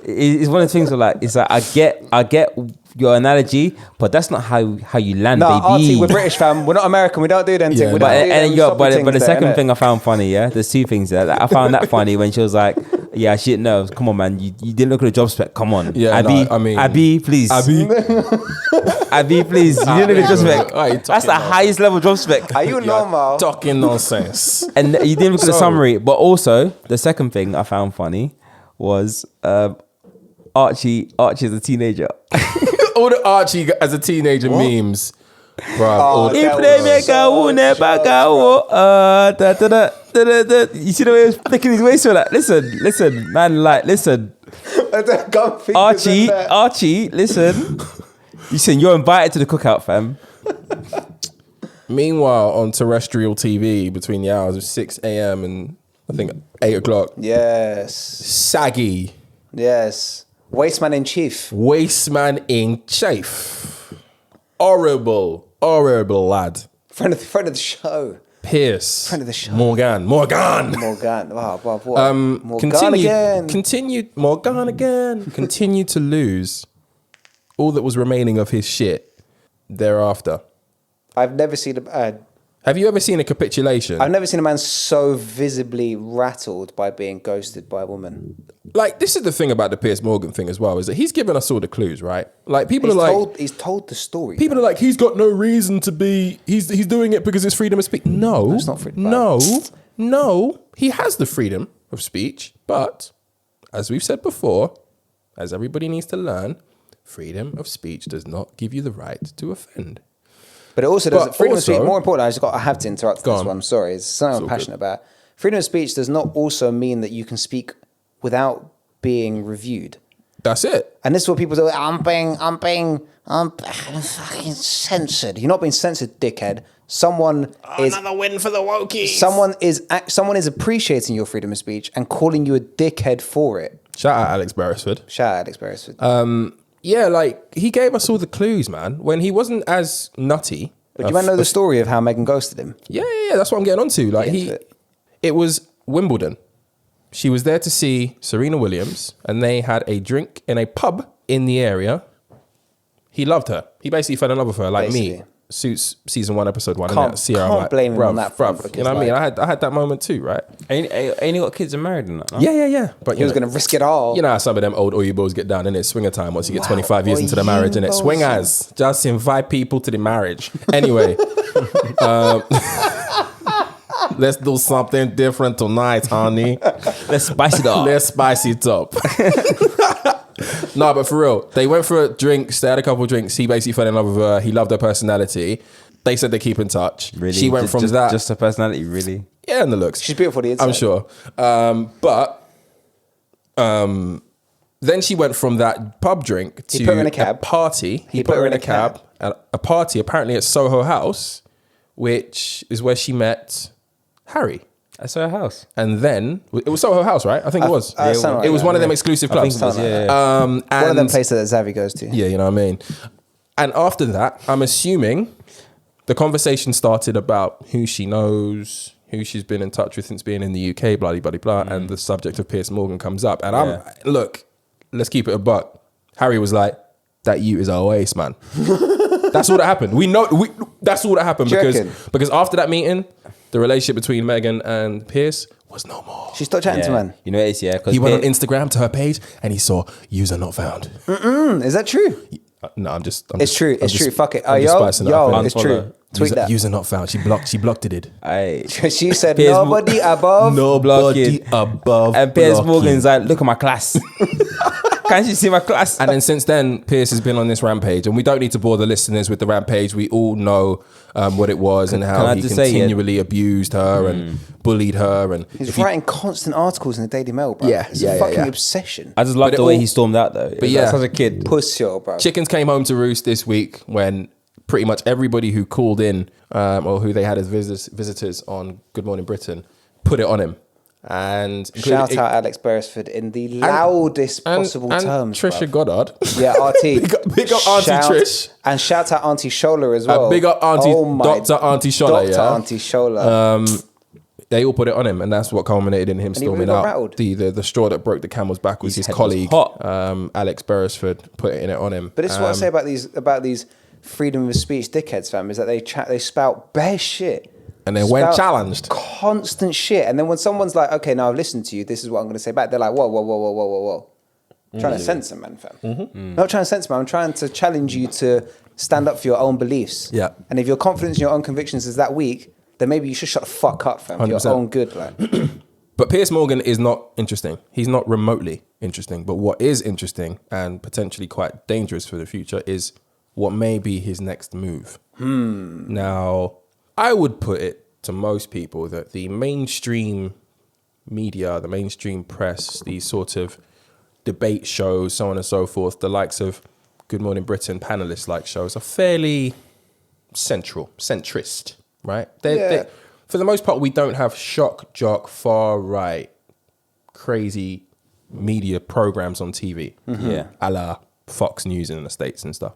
Speaker 2: it's one of the things where like it's like I get your analogy, but that's not how you land,
Speaker 3: No,
Speaker 2: baby.
Speaker 3: RT, we're British, fam. We're not American. We don't do them
Speaker 1: Yeah,
Speaker 3: things. We
Speaker 1: no.
Speaker 3: don't do them shopping
Speaker 2: But
Speaker 3: things
Speaker 2: the
Speaker 3: there,
Speaker 2: second
Speaker 3: innit?
Speaker 2: thing I found funny, yeah, there's two things there. Like, I found that funny when she was like, "Yeah, she didn't know. Come on, man, you didn't look at the job spec. Come on,
Speaker 1: Yeah,
Speaker 2: Abby,
Speaker 1: no, I mean-
Speaker 2: Abby, please,
Speaker 1: Abby.
Speaker 2: Abby, please. You didn't look at the job spec.
Speaker 1: Are you
Speaker 2: That's the
Speaker 1: talking
Speaker 2: highest level job spec,
Speaker 3: Are you normal?
Speaker 1: Talking nonsense.
Speaker 2: and you didn't look at the
Speaker 1: So-
Speaker 2: summary. But also, the second thing I found funny was Archie as a teenager.
Speaker 1: All the Archie as a teenager memes. Bruv,
Speaker 2: He
Speaker 3: that
Speaker 2: play
Speaker 3: was
Speaker 2: me
Speaker 3: so
Speaker 2: You see the way he was flicking his waist for that? Listen, man, like, listen. Archie, listen. You saying you're invited to the cookout, fam.
Speaker 1: Meanwhile, on terrestrial TV, between the hours of 6 a.m. and I think 8 o'clock,
Speaker 3: Yes.
Speaker 1: Saggy,
Speaker 3: Yes. Wasteman in chief.
Speaker 1: Wasteman in Chief. Horrible lad.
Speaker 3: Friend of the show.
Speaker 1: Pierce.
Speaker 3: Friend of the show.
Speaker 1: Morgan.
Speaker 3: Morgan. Oh, what? Morgan again.
Speaker 1: Continued to lose all that was remaining of his shit thereafter.
Speaker 3: I've never seen
Speaker 1: Have you ever seen a capitulation?
Speaker 3: I've never seen a man so visibly rattled by being ghosted by a woman.
Speaker 1: Like, this is the thing about the Piers Morgan thing as well, is that he's given us all the clues, right? Like, people
Speaker 3: He's told the story.
Speaker 1: People are like, he's got no reason to be. He's doing it because it's freedom of speech. No,
Speaker 3: it's not freedom.
Speaker 1: No. He has the freedom of speech, but as we've said before, as everybody needs to learn, freedom of speech does not give you the right to offend.
Speaker 3: But it also does.
Speaker 1: But
Speaker 3: Freedom
Speaker 1: also-
Speaker 3: of speech. More important, I have to interrupt
Speaker 1: Go
Speaker 3: this
Speaker 1: on.
Speaker 3: one. I'm sorry. It's something I'm passionate about. Freedom of speech does not also mean that you can speak without being reviewed.
Speaker 1: That's it.
Speaker 3: And this is what people say. I'm being fucking censored. You're not being censored, dickhead. Someone is
Speaker 1: Another win for the wokies.
Speaker 3: someone is appreciating your freedom of speech and calling you a dickhead for it.
Speaker 1: Shout out Alex Beresford.
Speaker 3: Shout out Alex Beresford.
Speaker 1: Yeah, like, he gave us all the clues, man. When he wasn't as nutty.
Speaker 3: But you might know the story of how Meghan ghosted him.
Speaker 1: Yeah. That's what I'm getting onto. Like,
Speaker 3: Get into it.
Speaker 1: it was Wimbledon. She was there to see Serena Williams, and they had a drink in a pub in the area. He loved her. He basically fell in love with her, like me.
Speaker 3: Basically.
Speaker 1: Suits season 1, episode 1.
Speaker 3: Can't blame him on that front,
Speaker 1: You know what I mean? I had that moment too, right?
Speaker 2: Ain't he got kids and married and that? No?
Speaker 1: Yeah. But
Speaker 3: He was going to risk it all.
Speaker 1: You know how some of them old Oyibos get down in it, swinger time once you get 25 years into the marriage, and it
Speaker 3: Oyibos.
Speaker 1: swingers. Just invite people to the marriage. Anyway, let's do something different tonight, honey.
Speaker 2: Let's spice it up.
Speaker 1: Let's spice it up. No, but for real, they went for a drink. They had a couple of drinks. He basically fell in love with her. He loved her personality. They said they keep in touch.
Speaker 2: Really?
Speaker 1: She went from that.
Speaker 2: Just her personality, really?
Speaker 1: Yeah, and the looks.
Speaker 3: She's beautiful. The inside.
Speaker 1: I'm sure. Then she went from that pub drink to
Speaker 3: put her in a cab.
Speaker 1: party. He put her in a cab. At a party, apparently at Soho House, which is where she met Harry.
Speaker 2: I saw her house.
Speaker 1: And then it was Soho House, right? I think it was.
Speaker 3: something like
Speaker 1: It was
Speaker 3: that,
Speaker 1: one of them
Speaker 3: yeah.
Speaker 1: exclusive
Speaker 2: I think
Speaker 1: clubs.
Speaker 2: it was, yeah.
Speaker 3: One of them places that Xavi goes to.
Speaker 1: Yeah, you know what I mean? And after that, I'm assuming the conversation started about who she knows, who she's been in touch with since being in the UK, blah, blah, blah, blah. And the subject of Piers Morgan comes up. And look, let's keep it a buck. Harry was like, that you is our waste, man. That's all that happened. That's all that happened because after that meeting, the relationship between Meghan and Piers was no more.
Speaker 3: She stopped chatting to man.
Speaker 2: You know what it is, yeah?
Speaker 1: He went on Instagram to her page and he saw user not found.
Speaker 3: Is that true?
Speaker 1: No,
Speaker 3: It's true. Fuck it.
Speaker 1: I'm just spicing it up, innit?
Speaker 3: It's true. Tweet that.
Speaker 1: User not found. She blocked it.
Speaker 3: She said
Speaker 2: Piers
Speaker 3: nobody above.
Speaker 1: Nobody above.
Speaker 2: And Piers
Speaker 1: blocking.
Speaker 2: Morgan's like, look at my class. Can't you see my class?
Speaker 1: And then since then, Piers has been on this rampage, and we don't need to bore the listeners with the rampage. We all know what it was and how he continually abused her and bullied her. And
Speaker 3: He's writing constant articles in the Daily Mail, bro. It's a fucking obsession.
Speaker 2: I just love the way he stormed out, though.
Speaker 1: But yeah,
Speaker 2: as a kid,
Speaker 3: Pussy, bro.
Speaker 1: chickens came home to roost this week when pretty much everybody who called in or who they had as visitors on Good Morning Britain put it on him. And
Speaker 3: shout out Alex Beresford in the loudest possible terms.
Speaker 1: Trisha
Speaker 3: bro.
Speaker 1: Goddard.
Speaker 3: Yeah, Auntie.
Speaker 1: big up Auntie Trish.
Speaker 3: And shout out Auntie Shola as well.
Speaker 1: Big up Auntie, Dr. Auntie Shola.
Speaker 3: Dr. Auntie Shola.
Speaker 1: They all put it on him, and that's what culminated in him storming
Speaker 3: got
Speaker 1: out.
Speaker 3: rattled.
Speaker 1: The straw that broke the camel's back was his
Speaker 2: head was
Speaker 1: colleague,
Speaker 2: hot.
Speaker 1: Alex Beresford, putting it on him.
Speaker 3: But this is what I say about these freedom of speech dickheads, fam, is that they spout bare shit.
Speaker 1: And then when challenged,
Speaker 3: constant shit. And then when someone's like, okay, now I've listened to you, this is what I'm going to say back, they're like, whoa. Trying to censor, man, fam. Not trying to censor, man. I'm trying to challenge you to stand up for your own beliefs.
Speaker 1: Yeah.
Speaker 3: And if your confidence in your own convictions is that weak, then maybe you should shut the fuck up, fam. For your
Speaker 1: 100%.
Speaker 3: own good, like.
Speaker 1: But Piers Morgan is not interesting. He's not remotely interesting. But what is interesting and potentially quite dangerous for the future is what may be his next move. Now, I would put it to most people that the mainstream media, the mainstream press, these sort of debate shows, so on and so forth, the likes of Good Morning Britain panelist-like shows are fairly centrist, right? They, for the most part, we don't have shock, jock, far-right, crazy media programs on TV.
Speaker 2: Yeah.
Speaker 1: A la Fox News in the States and stuff.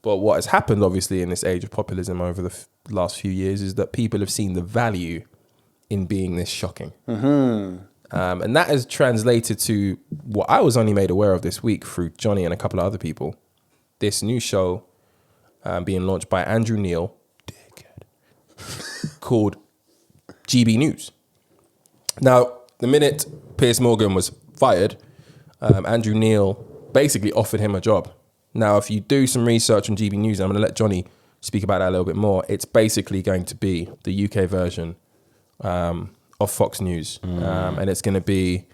Speaker 1: But what has happened, obviously, in this age of populism over the last few years is that people have seen the value in being this shocking. And that has translated to what I was only made aware of this week through Johnny and a couple of other people. This new show being launched by Andrew Neil, called GB News. Now, the minute Piers Morgan was fired, Andrew Neil basically offered him a job. Now, if you do some research on GB News, I'm going to let Johnny speak about that a little bit more. It's basically going to be the UK version of Fox News. And it's going to be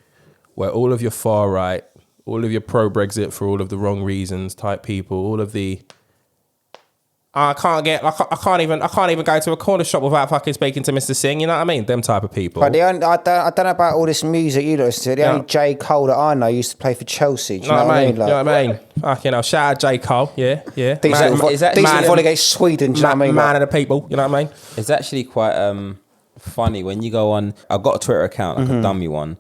Speaker 1: where all of your far right, all of your pro-Brexit for all of the wrong reasons type people, all of the I can't even go to a corner shop without fucking speaking to Mr. Singh, you know what I mean? Them type of people.
Speaker 3: But I don't know about all this music you listen to. The only J. Cole that I know used to play for Chelsea. Do you know what I mean?
Speaker 1: Like, you know what I mean? Fucking hell, shout out J. Cole, yeah.
Speaker 3: Decent before they get Sweden, do you know what I mean?
Speaker 1: Man of the people, you know what I mean?
Speaker 2: It's actually quite funny when you go on. I've got a Twitter account, like a dummy one,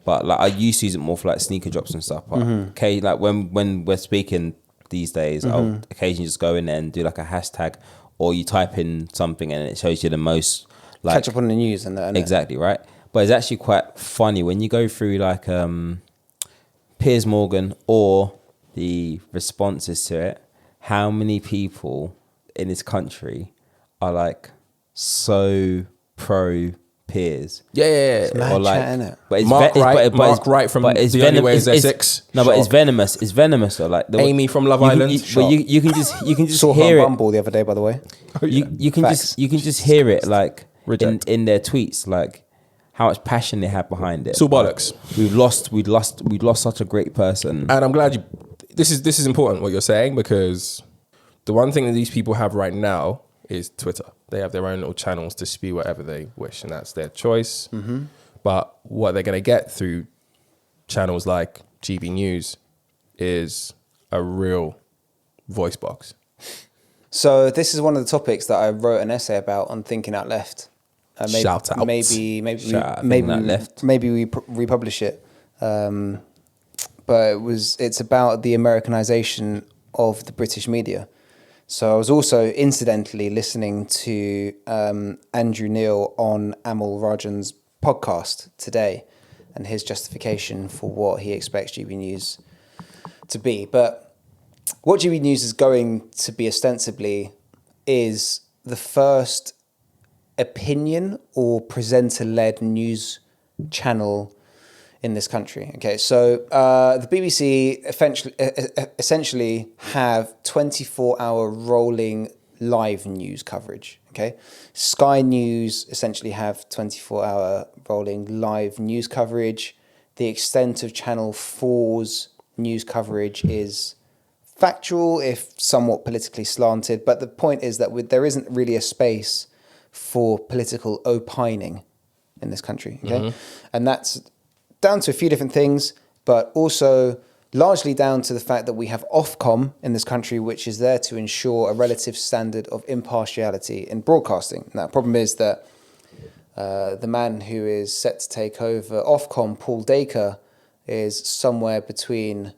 Speaker 2: but like I used to use it more for like sneaker drops and stuff. But okay, like when we're speaking these days, I'll occasionally just go in there and do like a hashtag, or you type in something and it shows you the most like
Speaker 3: catch up on the news and that.
Speaker 2: Exactly, right? But it's actually quite funny when you go through like Piers Morgan or the responses to it, how many people in this country are like so pro Piers.
Speaker 1: Yeah.
Speaker 3: It's mad
Speaker 2: Or like,
Speaker 3: chat, innit?
Speaker 2: but it's
Speaker 1: Mark Wright from
Speaker 2: but it's
Speaker 1: The Only Way Is Essex.
Speaker 2: No, but it's venomous. It's venomous though. Like
Speaker 1: Amy from Love Island.
Speaker 2: You can just
Speaker 3: Saw her
Speaker 2: hear
Speaker 3: on
Speaker 2: it.
Speaker 3: Bumble the other day, by the way.
Speaker 2: You can
Speaker 3: Facts.
Speaker 2: just hear it like
Speaker 1: Reject.
Speaker 2: in their tweets, like how much passion they have behind it.
Speaker 1: It's all bollocks.
Speaker 2: We've lost such a great person.
Speaker 1: And I'm glad this is important what you're saying, because the one thing that these people have right now is Twitter. They have their own little channels to spew whatever they wish, and that's their choice. But what they're going to get through channels like GB News is a real voice box.
Speaker 3: So this is one of the topics that I wrote an essay about on Thinking Out Left.
Speaker 1: Shout out.
Speaker 3: Maybe
Speaker 2: Left.
Speaker 3: maybe we republish it. But it's about the Americanization of the British media. So I was also incidentally listening to Andrew Neil on Amal Rajan's podcast today, and his justification for what he expects GB News to be. But what GB News is going to be ostensibly is the first opinion or presenter-led news channel in this country. Okay, so the BBC essentially have 24-hour rolling live news coverage. Okay, Sky News essentially have 24-hour rolling live news coverage. The extent of Channel 4's news coverage is factual, if somewhat politically slanted. But the point is that there isn't really a space for political opining in this country. Okay, and that's down to a few different things, but also largely down to the fact that we have Ofcom in this country, which is there to ensure a relative standard of impartiality in broadcasting. Now, the problem is that the man who is set to take over Ofcom, Paul Dacre, is somewhere between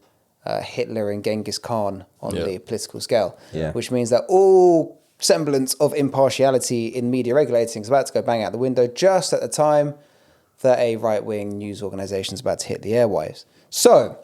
Speaker 3: Hitler and Genghis Khan on the political scale, which means that all semblance of impartiality in media regulating is about to go bang out the window just at the time that a right-wing news organisation is about to hit the airwaves. So,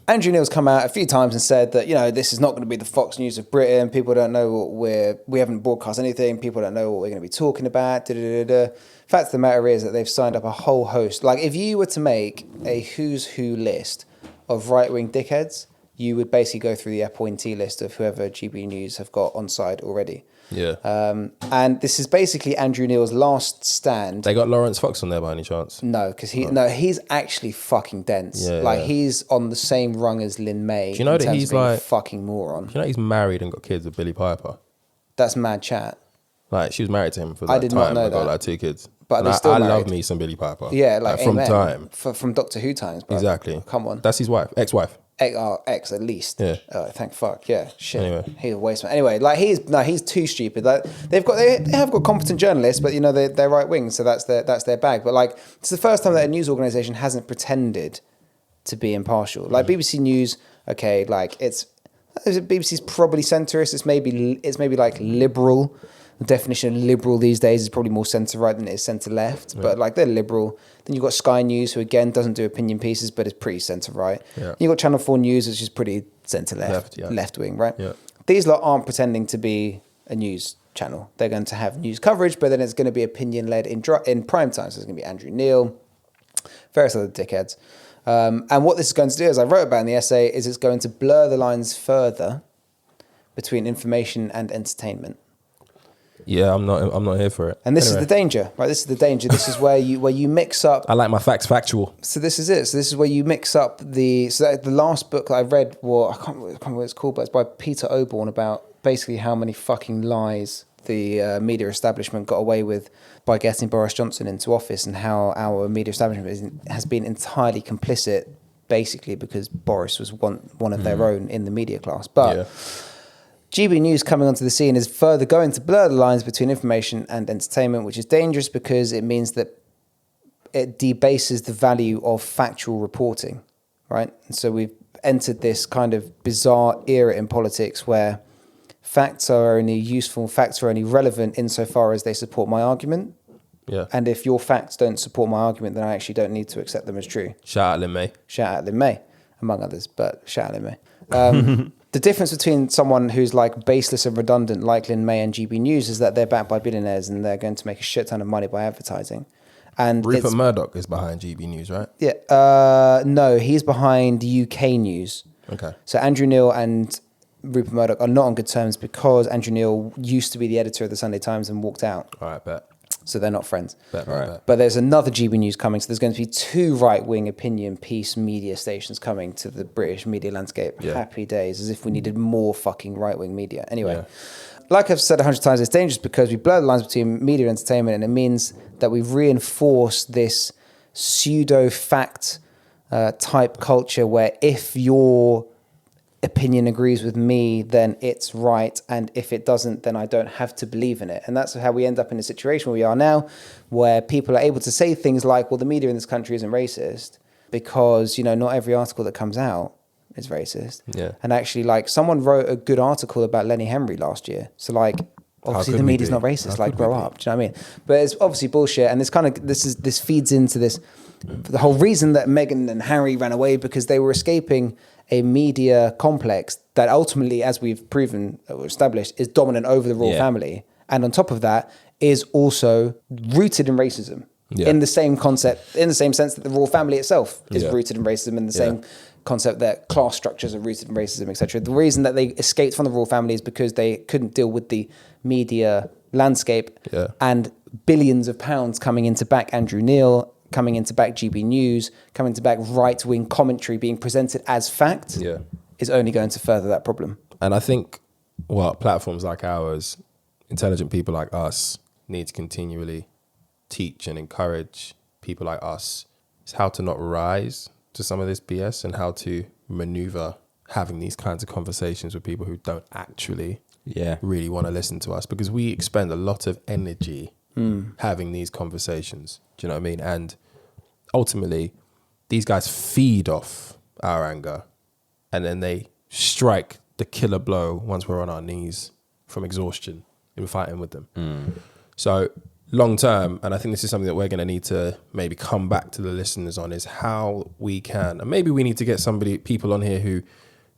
Speaker 3: Andrew Neil's come out a few times and said that, this is not going to be the Fox News of Britain. People don't know we haven't broadcast anything. People don't know what we're going to be talking about. Fact of the matter is that they've signed up a whole host. Like, if you were to make a who's who list of right-wing dickheads, you would basically go through the appointee list of whoever GB News have got on side already.
Speaker 1: Yeah.
Speaker 3: And this is basically Andrew Neil's last stand.
Speaker 1: They got Lawrence Fox on there by any chance?
Speaker 3: No, because he's actually fucking dense.
Speaker 1: Yeah,
Speaker 3: like
Speaker 1: yeah.
Speaker 3: he's on the same rung as Lin May.
Speaker 1: Do you know
Speaker 3: in
Speaker 1: that
Speaker 3: terms
Speaker 1: he's
Speaker 3: of being a
Speaker 1: like
Speaker 3: fucking moron?
Speaker 1: Do you know he's married and got kids with Billie Piper?
Speaker 3: That's mad chat.
Speaker 1: Like she was married to him for
Speaker 3: I
Speaker 1: that
Speaker 3: did
Speaker 1: time.
Speaker 3: not know
Speaker 1: and got
Speaker 3: that.
Speaker 1: like 2 kids.
Speaker 3: But
Speaker 1: And
Speaker 3: they're
Speaker 1: I,
Speaker 3: still
Speaker 1: I
Speaker 3: married.
Speaker 1: love me some Billie Piper.
Speaker 3: Yeah, like
Speaker 1: from
Speaker 3: amen.
Speaker 1: time.
Speaker 3: From Doctor Who times, bro.
Speaker 1: Exactly.
Speaker 3: Come on.
Speaker 1: That's his wife, ex-wife.
Speaker 3: X at least.
Speaker 1: Yeah.
Speaker 3: Oh, thank fuck. Yeah. Shit.
Speaker 1: Anyway.
Speaker 3: He's a waste man. Anyway, like he's too stupid. Like they have got competent journalists, but you know they're right wing, so that's their bag. But like it's the first time that a news organization hasn't pretended to be impartial. Like BBC News, okay, like BBC's probably centrist. It's maybe like liberal. The definition of liberal these days is probably more centre right than it is centre left. But like they're liberal. Then you've got Sky News, who again doesn't do opinion pieces, but is pretty centre right.
Speaker 1: Yeah.
Speaker 3: You've got Channel 4 News, which is pretty centre left,
Speaker 1: yeah.
Speaker 3: left wing, right?
Speaker 1: Yeah.
Speaker 3: These lot aren't pretending to be a news channel. They're going to have news coverage, but then it's going to be opinion led in prime time. So it's going to be Andrew Neil, various other dickheads. And what this is going to do, as I wrote about in the essay, is it's going to blur the lines further between information and entertainment.
Speaker 1: Yeah, I'm not here for it.
Speaker 3: And this is
Speaker 1: Anyway,
Speaker 3: the danger, right? This is the danger. This is where you mix up.
Speaker 1: I like my facts factual.
Speaker 3: So this is it. So this is where you mix up the last book that I read. Well, I can't remember what it's called, but it's by Peter Oborn about basically how many fucking lies the media establishment got away with by getting Boris Johnson into office, and how our media establishment has been entirely complicit, basically because Boris was one of their own in the media class. But
Speaker 1: Yeah.
Speaker 3: GB News coming onto the scene is further going to blur the lines between information and entertainment, which is dangerous because it means that it debases the value of factual reporting, right? And so we've entered this kind of bizarre era in politics where facts are only useful, facts are only relevant insofar as they support my argument.
Speaker 1: Yeah.
Speaker 3: And if your facts don't support my argument, then I actually don't need to accept them as true.
Speaker 1: Shout out Lin May.
Speaker 3: Shout out Lin May, among others, but shout out Lin May. The difference between someone who's like baseless and redundant like Lin May and GB News is that they're backed by billionaires and they're going to make a shit ton of money by advertising. And
Speaker 1: Rupert Murdoch is behind GB News, right?
Speaker 3: yeah, no, he's behind UK News.
Speaker 1: Okay.
Speaker 3: So Andrew Neil and Rupert Murdoch are not on good terms because Andrew Neil used to be the editor of the Sunday Times and walked out.
Speaker 1: All right, bet.
Speaker 3: So they're not friends.
Speaker 1: Bet.
Speaker 3: But there's another GB News coming. So there's going to be 2 right-wing opinion piece media stations coming to the British media landscape.
Speaker 1: Yeah.
Speaker 3: Happy days, as if we needed more fucking right-wing media. Anyway,
Speaker 1: Yeah.
Speaker 3: like I've said 100 times, it's dangerous because we blur the lines between media and entertainment, and it means that we've reinforced this pseudo-fact type culture where if your opinion agrees with me, then it's right, and if it doesn't, then I don't have to believe in it. And that's how we end up in a situation where we are now, where people are able to say things like, well, the media in this country isn't racist because, you know, not every article that comes out is racist.
Speaker 1: Yeah.
Speaker 3: And actually, like, someone wrote a good article about Lenny Henry last year. So, like, obviously
Speaker 1: could
Speaker 3: the
Speaker 1: we
Speaker 3: media's
Speaker 1: be?
Speaker 3: not racist.
Speaker 1: How
Speaker 3: Like,
Speaker 1: could we
Speaker 3: grow
Speaker 1: be?
Speaker 3: up. Do you know what I mean? But it's obviously bullshit. And this feeds into this. The whole reason that Meghan and Harry ran away because they were escaping a media complex that ultimately, as we've proven or established, is dominant over the royal family. And on top of that, is also rooted in racism.
Speaker 1: Yeah.
Speaker 3: In the same concept, in the same sense that the royal family itself is
Speaker 1: Yeah.
Speaker 3: rooted in racism, in the same concept that class structures are rooted in racism, etc. The reason that they escaped from the royal family is because they couldn't deal with the media landscape and billions of pounds coming in to back Andrew Neil, coming in to back GB News, coming to back right-wing commentary being presented as fact is only going to further that problem.
Speaker 1: And I think, well, platforms like ours, intelligent people like us, need to continually teach and encourage people like us is how to not rise to some of this BS and how to maneuver having these kinds of conversations with people who don't actually really want to listen to us, because we expend a lot of energy having these conversations. Do you know what I mean? And ultimately, these guys feed off our anger and then they strike the killer blow once we're on our knees from exhaustion in fighting with them. So long term, and I think this is something that we're going to need to maybe come back to the listeners on, is how we can, and maybe we need to get people on here who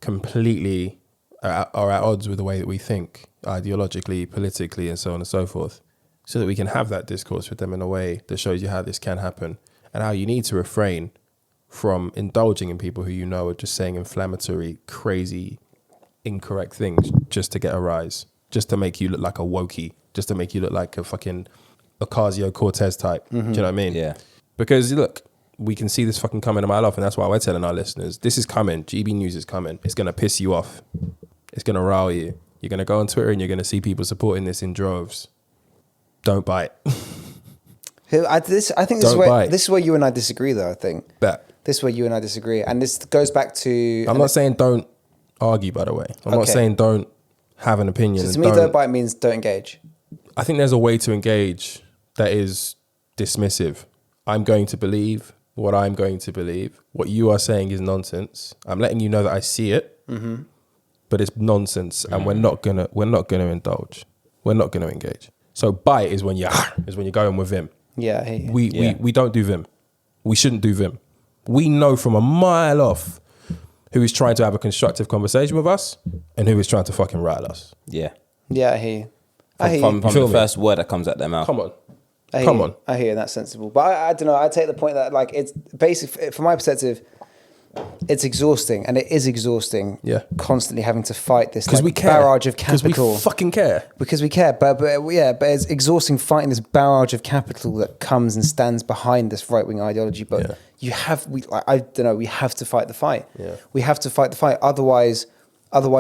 Speaker 1: completely are at odds with the way that we think ideologically, politically, and so on and so forth, so that we can have that discourse with them in a way that shows you how this can happen and how you need to refrain from indulging in people who you know are just saying inflammatory, crazy, incorrect things just to get a rise, just to make you look like a wokey, just to make you look like a fucking Ocasio-Cortez type. Do you know what I mean?
Speaker 2: Yeah.
Speaker 1: Because look, we can see this fucking coming a mile off, and that's why we're telling our listeners, this is coming. GB News is coming. It's going to piss you off. It's going to rile you. You're going to go on Twitter and you're going to see people supporting this in droves. Don't bite.
Speaker 3: I think this is where you and I disagree, though. I think this is where you and I disagree, and this goes back to.
Speaker 1: I'm not saying don't argue, by the way. I'm not saying don't have an opinion.
Speaker 3: So to me, don't bite means don't engage.
Speaker 1: I think there's a way to engage that is dismissive. I'm going to believe what I'm going to believe. What you are saying is nonsense. I'm letting you know that I see it, but it's nonsense, and we're not gonna indulge. We're not gonna engage. So bite is when you're going with him.
Speaker 3: Yeah, I hate you.
Speaker 1: We don't do Vim. We shouldn't do Vim. We know from a mile off who is trying to have a constructive conversation with us and who is trying to fucking rile us.
Speaker 2: Yeah.
Speaker 3: Yeah, I hear you.
Speaker 2: From the first word that comes out their mouth.
Speaker 1: Come on.
Speaker 3: I hear you, and that's sensible. But I don't know, I take the point that like it's basic from my perspective, it's exhausting, and it is exhausting.
Speaker 1: Yeah.
Speaker 3: Constantly having to fight this
Speaker 1: Because
Speaker 3: like,
Speaker 1: we care.
Speaker 3: barrage of capital.
Speaker 1: Because we fucking care.
Speaker 3: Because we care, but it's exhausting fighting this barrage of capital that comes and stands behind this right wing ideology. But we have to fight the fight.
Speaker 1: Yeah.
Speaker 3: We have to fight the fight. Otherwise,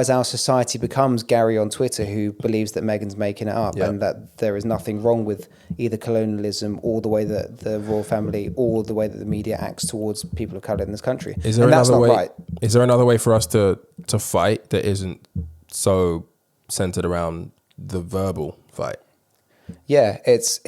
Speaker 3: our society becomes Gary on Twitter, who believes that Meghan's making it up and that there is nothing wrong with either colonialism or the way that the royal family or the way that the media acts towards people of colour in this country.
Speaker 1: Is there another way? Is there another way for us to fight that isn't so centered around the verbal fight?
Speaker 3: Yeah, it's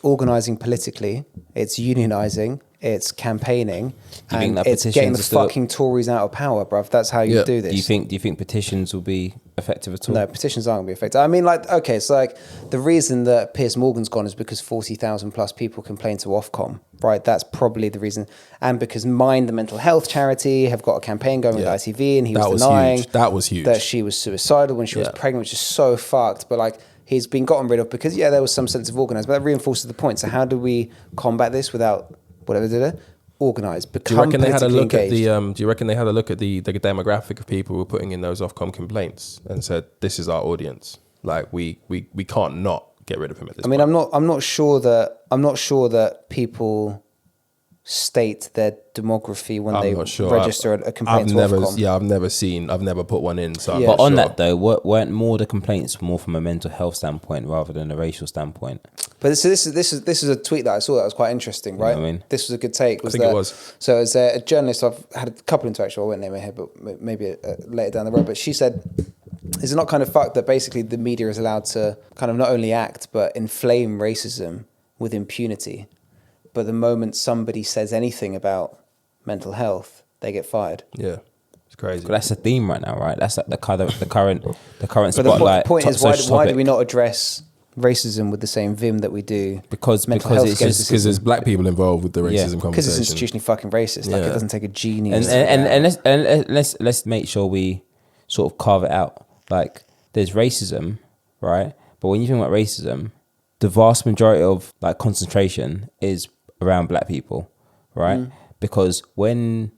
Speaker 3: organising politically, it's unionising, it's campaigning, and it's getting the fucking Tories out of power, bruv. That's how you do this.
Speaker 2: Do you think petitions will be effective at all?
Speaker 3: No, petitions aren't going to be effective. I mean, like, okay, so like the reason that Piers Morgan's gone is because 40,000 plus people complained to Ofcom, right? That's probably the reason. And because Mind, the mental health charity, have got a campaign going with ITV, and he was denying that she was suicidal when she was pregnant, which is so fucked. But like, he's been gotten rid of because, there was some sense of organised, but that reinforces the point. So how do we combat this without organised?
Speaker 1: Do you reckon they had a look at the demographic of people who were putting in those Ofcom complaints and said, this is our audience? Like we can't not get rid of him at this point.
Speaker 3: I'm not sure that people state their demography when they register a complaint to Ofcom.
Speaker 1: I've never put one in. So
Speaker 2: but on that though, weren't more the complaints more from a mental health standpoint rather than a racial standpoint?
Speaker 3: But this is a tweet that I saw that was quite interesting, right?
Speaker 2: You know what I mean?
Speaker 3: This was a good take.
Speaker 1: I think it was.
Speaker 3: So as a journalist, I've had a couple of interactions. I won't name her here, but maybe later down the road. But she said, is it not kind of fucked that basically the media is allowed to kind of not only act but inflame racism with impunity? But the moment somebody says anything about mental health, they get fired.
Speaker 1: Yeah, it's crazy.
Speaker 2: But that's the theme right now, right? That's like the current
Speaker 3: But
Speaker 2: spotlight.
Speaker 3: the point is, why do we not address racism with the same vim that we do?
Speaker 2: Because
Speaker 1: there's black people involved with the racism conversation.
Speaker 3: Because it's institutionally fucking racist. Like, it doesn't take a genius.
Speaker 2: And let's make sure we sort of carve it out. Like, there's racism, right? But when you think about racism, the vast majority of like concentration is around black people, right? Because when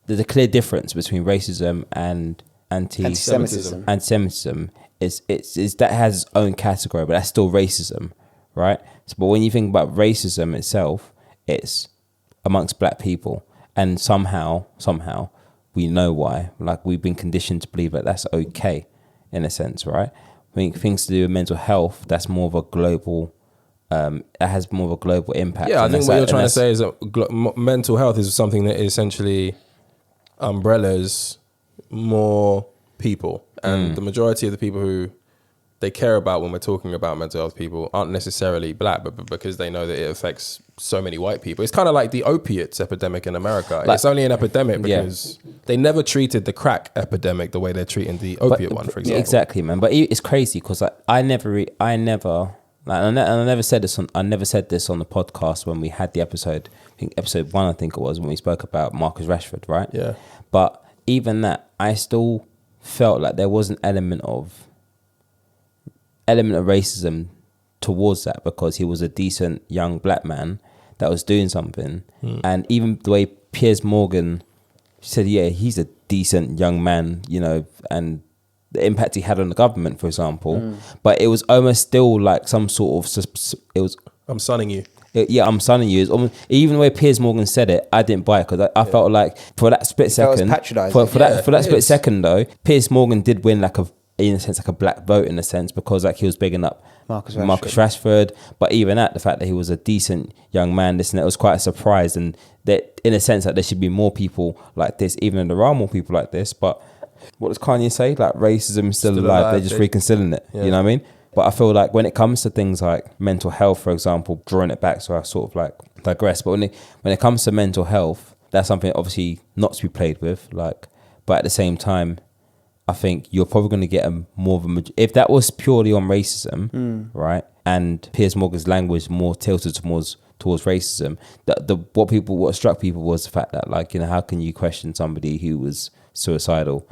Speaker 2: there's a clear difference between racism and anti-Semitism is that has its own category, but that's still racism, right? So, but when you think about racism itself, it's amongst black people, and somehow we know why. Like, we've been conditioned to believe that that's okay, in a sense, right? I mean, things to do with mental health, that's more of a global. It has more of a global impact.
Speaker 1: Yeah, I think what you're trying to say is that mental health is something that essentially umbrellas more people. And the majority of the people who they care about when we're talking about mental health people aren't necessarily black, but because they know that it affects so many white people. It's kind of like the opiates epidemic in America. It's only an epidemic because they never treated the crack epidemic the way they're treating the opiate one, for example.
Speaker 2: Exactly, man. But it's crazy because I never said this on the podcast when we had the episode. I think episode 1, it was, when we spoke about Marcus Rashford, right?
Speaker 1: Yeah.
Speaker 2: But even that, I still felt like there was an element of racism towards that, because he was a decent young black man that was doing something, and even the way Piers Morgan said, yeah, he's a decent young man, you know, and the impact he had on the government, for example. But it was almost still like some sort of, it was,
Speaker 1: I'm sunning you.
Speaker 2: yeah, I'm sunning you. It's almost, even the way Piers Morgan said it, I didn't buy it because I felt like for that split
Speaker 3: felt it was
Speaker 2: second,
Speaker 3: patronising.
Speaker 2: for that
Speaker 1: it
Speaker 2: split
Speaker 1: is.
Speaker 2: second though, Piers Morgan did win like in a sense like a black vote in a sense because like he was bigging up
Speaker 3: Marcus
Speaker 2: Rashford. But even at the fact that he was a decent young man, this and that was quite a surprise, and that in a sense that there should be more people like this, even though there are more people like this. But what does Kanye say? Like racism is still alive. They're just reconsidering it.
Speaker 1: Yeah.
Speaker 2: You know what I mean? But I feel like when it comes to things like mental health, for example, drawing it back, so I sort of like digress. But when it comes to mental health, that's something obviously not to be played with. Like, but at the same time, I think you're probably going to get more of a if that was purely on racism, right? And Piers Morgan's language more tilted towards racism. What struck people was the fact that, like, you know, how can you question somebody who was suicidal?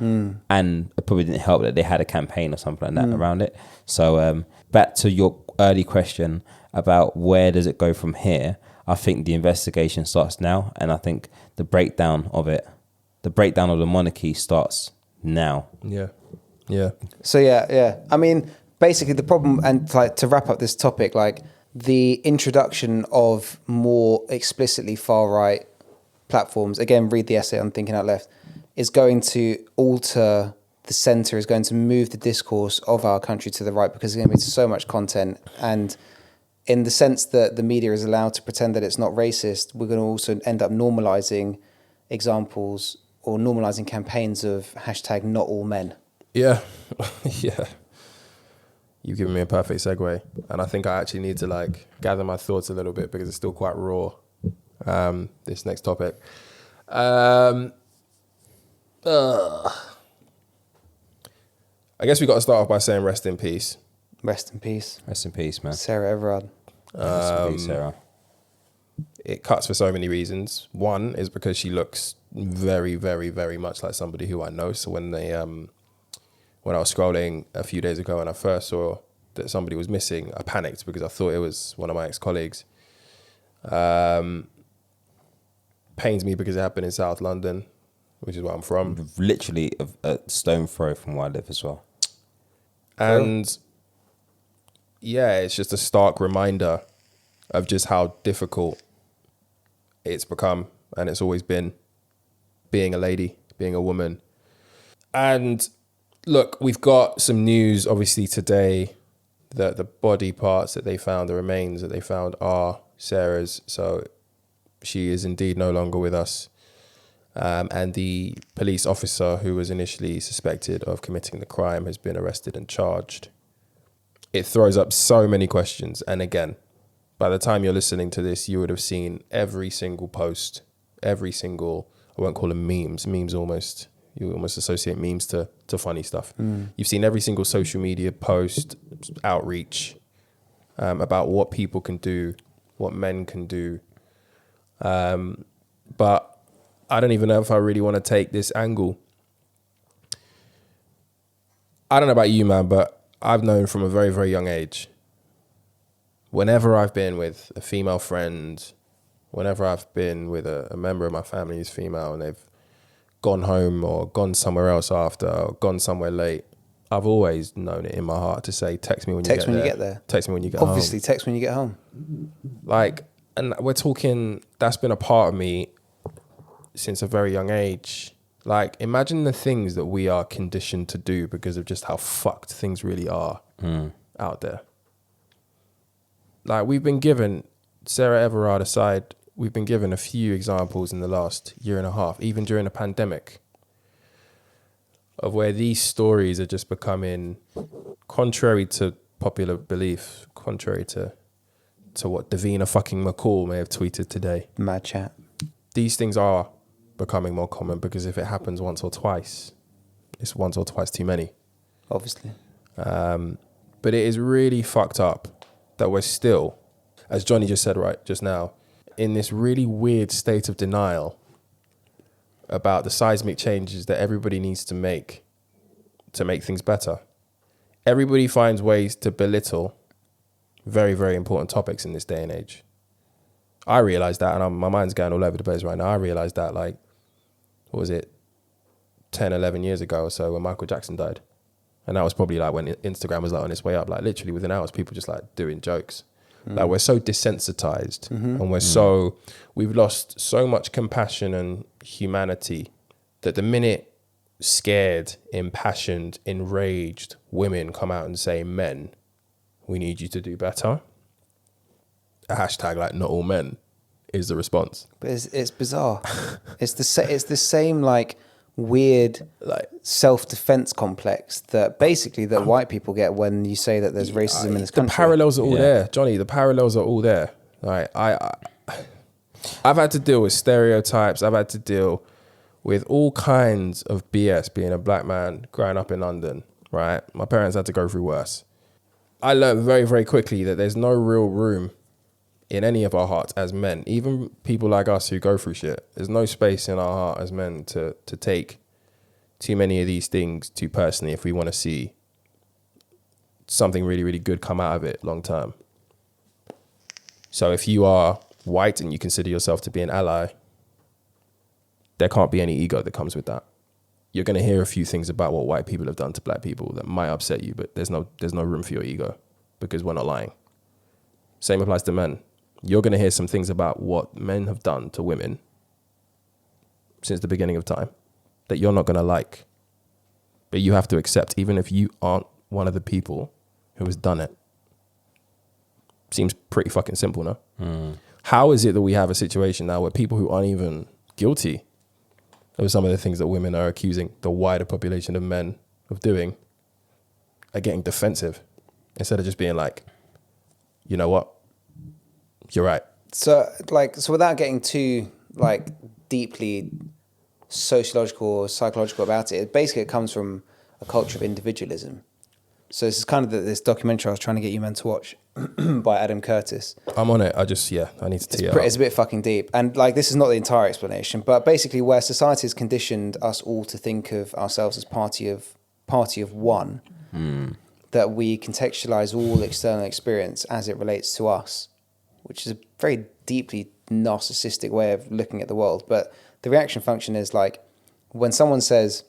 Speaker 2: And it probably didn't help that they had a campaign or something like that around it. So back to your early question about where does it go from here? I think the investigation starts now, and I think the breakdown of the monarchy starts now.
Speaker 1: Yeah.
Speaker 3: So yeah. I mean, basically the problem, and like to wrap up this topic, like the introduction of more explicitly far right platforms. Again, read the essay on Thinking Out Left. Is going to alter the center. Is going to move the discourse of our country to the right because there's going to be so much content, and in the sense that the media is allowed to pretend that it's not racist, we're going to also end up normalizing examples or normalizing campaigns of hashtag not all men.
Speaker 1: Yeah. Yeah. You've given me a perfect segue. And I think I actually need to like gather my thoughts a little bit because it's still quite raw, this next topic. I guess we got to start off by saying rest in peace.
Speaker 3: Rest in peace.
Speaker 2: Rest in peace, man.
Speaker 3: Sarah Everard.
Speaker 2: Rest in peace, Sarah.
Speaker 1: It cuts for so many reasons. One is because she looks very, very, very much like somebody who I know. So when I was scrolling a few days ago and I first saw that somebody was missing, I panicked because I thought it was one of my ex-colleagues. Pains me because it happened in South London, which is where I'm from.
Speaker 2: Literally a stone throw from where I live as well.
Speaker 1: And yeah, it's just a stark reminder of just how difficult it's become, and it's always been, being a lady, being a woman. And look, we've got some news obviously today that the body parts that they found, the remains that they found are Sarah's. So she is indeed no longer with us. And the police officer who was initially suspected of committing the crime has been arrested and charged. It throws up so many questions. And again, by the time you're listening to this, you would have seen every single post, every single, I won't call them memes almost. You almost associate memes to funny stuff. You've seen every single social media post, outreach about what people can do, what men can do. But I don't even know if I really want to take this angle. I don't know about you, man, but I've known from a very, very young age, whenever I've been with a female friend, whenever I've been with a member of my family who's female and they've gone home or gone somewhere else after or gone somewhere late, I've always known it in my heart to say, text me when you get there. Text me when you get home.
Speaker 3: Obviously, text when you get home.
Speaker 1: Like, and we're talking, that's been a part of me since a very young age. Like, imagine the things that we are conditioned to do because of just how fucked things really are out there. Like, we've been given, Sarah Everard aside, we've been given a few examples in the last year and a half, even during a pandemic, of where these stories are just becoming, contrary to popular belief, contrary to what Davina fucking McCall may have tweeted today.
Speaker 3: Mad chat.
Speaker 1: These things are becoming more common because if it happens once or twice, it's once or twice too many.
Speaker 3: Obviously.
Speaker 1: But it is really fucked up that we're still, as Johnny just said right just now, in this really weird state of denial about the seismic changes that everybody needs to make things better. Everybody finds ways to belittle very, very important topics in this day and age. I realized that, and my mind's going all over the place right now. I realized that, like, what was it, 10, 11 years ago or so when Michael Jackson died. And that was probably like when Instagram was like on its way up, like literally within hours, people just like doing jokes. Like we're so desensitized and we've lost so much compassion and humanity that the minute scared, impassioned, enraged women come out and say, men, we need you to do better, a hashtag like not all men is the response.
Speaker 3: But it's bizarre. It's the same like weird like self-defense complex that basically that white people get when you say that there's racism in this country.
Speaker 1: The parallels are all there, Johnny. The parallels are all there. Like I've had to deal with stereotypes. I've had to deal with all kinds of BS being a black man growing up in London, right? My parents had to go through worse. I learned very, very quickly that there's no real room in any of our hearts as men, even people like us who go through shit. There's no space in our heart as men to take too many of these things too personally if we want to see something really, really good come out of it long term. So if you are white and you consider yourself to be an ally, there can't be any ego that comes with that. You're going to hear a few things about what white people have done to black people that might upset you, but there's no room for your ego because we're not lying. Same applies to men. You're going to hear some things about what men have done to women since the beginning of time that you're not going to like. But you have to accept, even if you aren't one of the people who has done it. Seems pretty fucking simple, no? How is it that we have a situation now where people who aren't even guilty of some of the things that women are accusing the wider population of men of doing are getting defensive instead of just being like, you know what? You're right.
Speaker 3: So without getting too like deeply sociological or psychological about it, basically it comes from a culture of individualism. So this is kind of this documentary I was trying to get you men to watch by Adam Curtis.
Speaker 1: I'm on it. I need to tee it up.
Speaker 3: It's a bit fucking deep. And like, this is not the entire explanation, but basically where society has conditioned us all to think of ourselves as party of one, that we contextualize all external experience as it relates to us, which is a very deeply narcissistic way of looking at the world. But the reaction function is like, when someone says,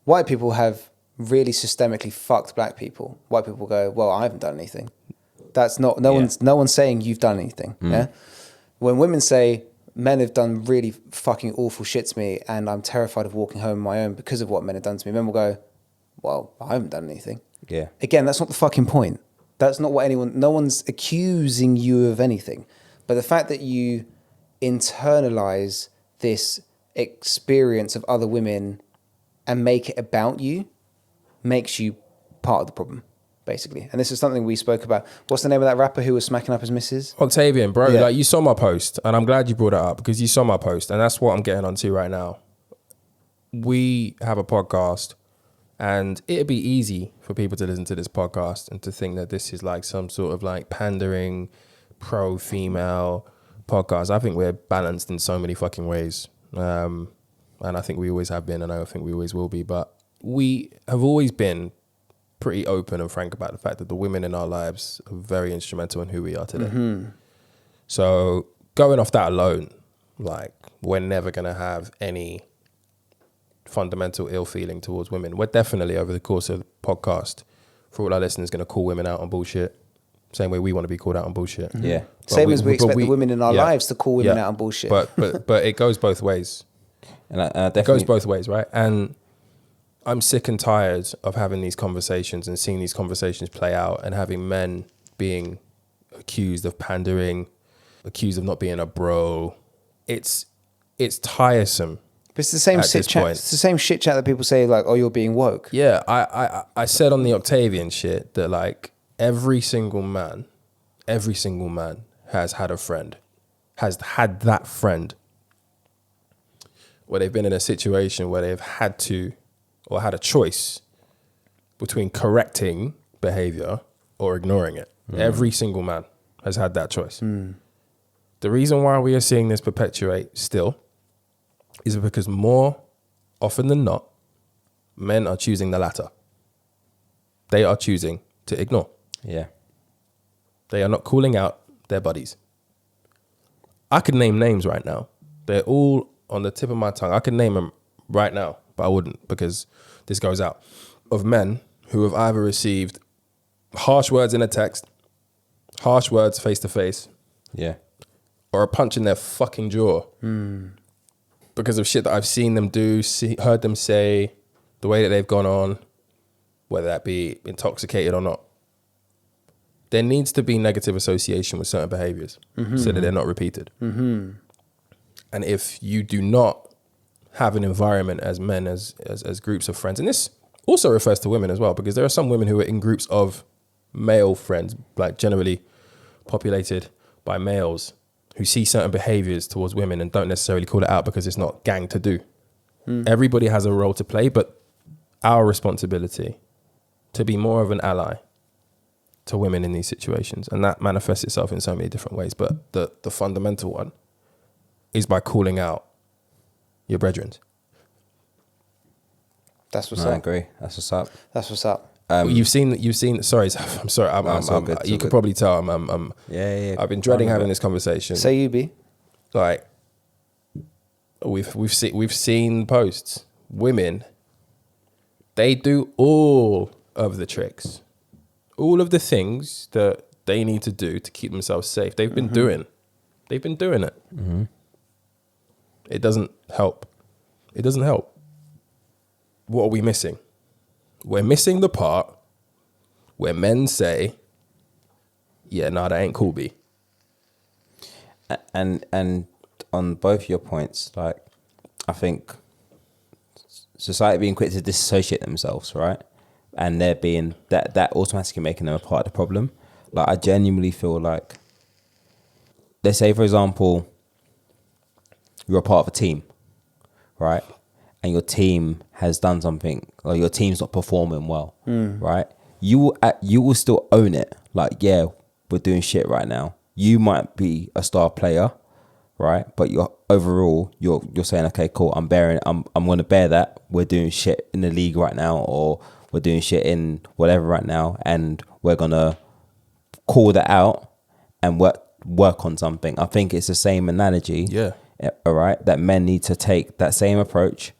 Speaker 3: white people have really systemically fucked black people, white people go, well, I haven't done anything. That's not, no one's saying you've done anything. Yeah. When women say men have done really fucking awful shit to me and I'm terrified of walking home on my own because of what men have done to me, men will go, well, I haven't done anything.
Speaker 2: Yeah.
Speaker 3: Again, that's not the fucking point. That's not what no one's accusing you of anything. But the fact that you internalize this experience of other women and make it about you makes you part of the problem, basically. And this is something we spoke about. What's the name of that rapper who was smacking up his missus?
Speaker 1: Octavian, bro.
Speaker 3: Yeah.
Speaker 1: Like, you saw my post, and I'm glad you brought it up because you saw my post, and that's what I'm getting onto right now. We have a podcast, and it'd be easy for people to listen to this podcast and to think that this is like some sort of like pandering, pro-female podcast. I think we're balanced in so many fucking ways. And I think we always have been, and I think we always will be. But we have always been pretty open and frank about the fact that the women in our lives are very instrumental in who we are today. So going off that alone, like, we're never going to have any fundamental ill feeling towards women. We're definitely, over the course of the podcast, for all our listeners, going to call women out on bullshit. Same way we want to be called out on bullshit.
Speaker 2: Yeah.
Speaker 1: But
Speaker 3: Same as we expect the women in our lives to call women
Speaker 1: Yeah.
Speaker 3: out on bullshit.
Speaker 1: But it goes both ways.
Speaker 2: And I
Speaker 1: It
Speaker 2: definitely
Speaker 1: goes both ways, right? And I'm sick and tired of having these conversations and seeing these conversations play out and having men being accused of pandering, accused of not being a bro. It's tiresome.
Speaker 3: But it's the same
Speaker 1: at
Speaker 3: shit
Speaker 1: this
Speaker 3: chat.
Speaker 1: point.
Speaker 3: It's the same shit chat that people say like, "Oh, you're being woke."
Speaker 1: Yeah, I said on the Octavian shit that like every single man has had a friend, has had that friend where they've been in a situation where they've had to or had a choice between correcting behavior or ignoring it. Every single man has had that choice. The reason why we are seeing this perpetuate still is because more often than not, men are choosing the latter. They are choosing to ignore.
Speaker 2: Yeah.
Speaker 1: They are not calling out their buddies. I could name names right now. They're all on the tip of my tongue. I could name them right now, but I wouldn't because this goes out. Of men who have either received harsh words in a text, harsh words face to face,
Speaker 2: Yeah.
Speaker 1: or a punch in their fucking jaw because of shit that I've seen them do, heard them say, the way that they've gone on, whether that be intoxicated or not. There needs to be negative association with certain behaviors so that they're not repeated. And if you do not have an environment as men, as groups of friends, and this also refers to women as well, because there are some women who are in groups of male friends, like generally populated by males, who see certain behaviors towards women and don't necessarily call it out because it's not gang to do. Everybody has a role to play, but our responsibility to be more of an ally to women in these situations. And that manifests itself in so many different ways. But the fundamental one is by calling out your brethren.
Speaker 3: That's what's
Speaker 2: I
Speaker 3: up.
Speaker 2: agree. That's what's up.
Speaker 3: That's what's up.
Speaker 1: You've seen, sorry, I'm sorry.
Speaker 2: it's all good, it's
Speaker 1: You
Speaker 2: all
Speaker 1: could
Speaker 2: good.
Speaker 1: probably tell I'm
Speaker 2: Yeah.
Speaker 1: I've been dreading having this conversation.
Speaker 3: Say you be.
Speaker 1: Like, we've seen posts. Women, they do all of the tricks, all of the things that they need to do to keep themselves safe. They've been doing it. It doesn't help. It doesn't help. What are we missing? We're missing the part where men say, yeah, nah, that ain't cool, B.
Speaker 2: And on both your points, like, I think society being quick to disassociate themselves, right? And they're being that automatically making them a part of the problem. Like, I genuinely feel like, let's say, for example, you're a part of a team, right? And your team has done something, or your team's not performing well, right? You will still own it. Like, yeah, we're doing shit right now. You might be a star player, right? But you're saying, okay, cool. I'm going to bear that. We're doing shit in the league right now, or we're doing shit in whatever right now, and we're gonna call that out and work on something. I think it's the same analogy.
Speaker 1: Yeah.
Speaker 2: All right. That men need to take that same approach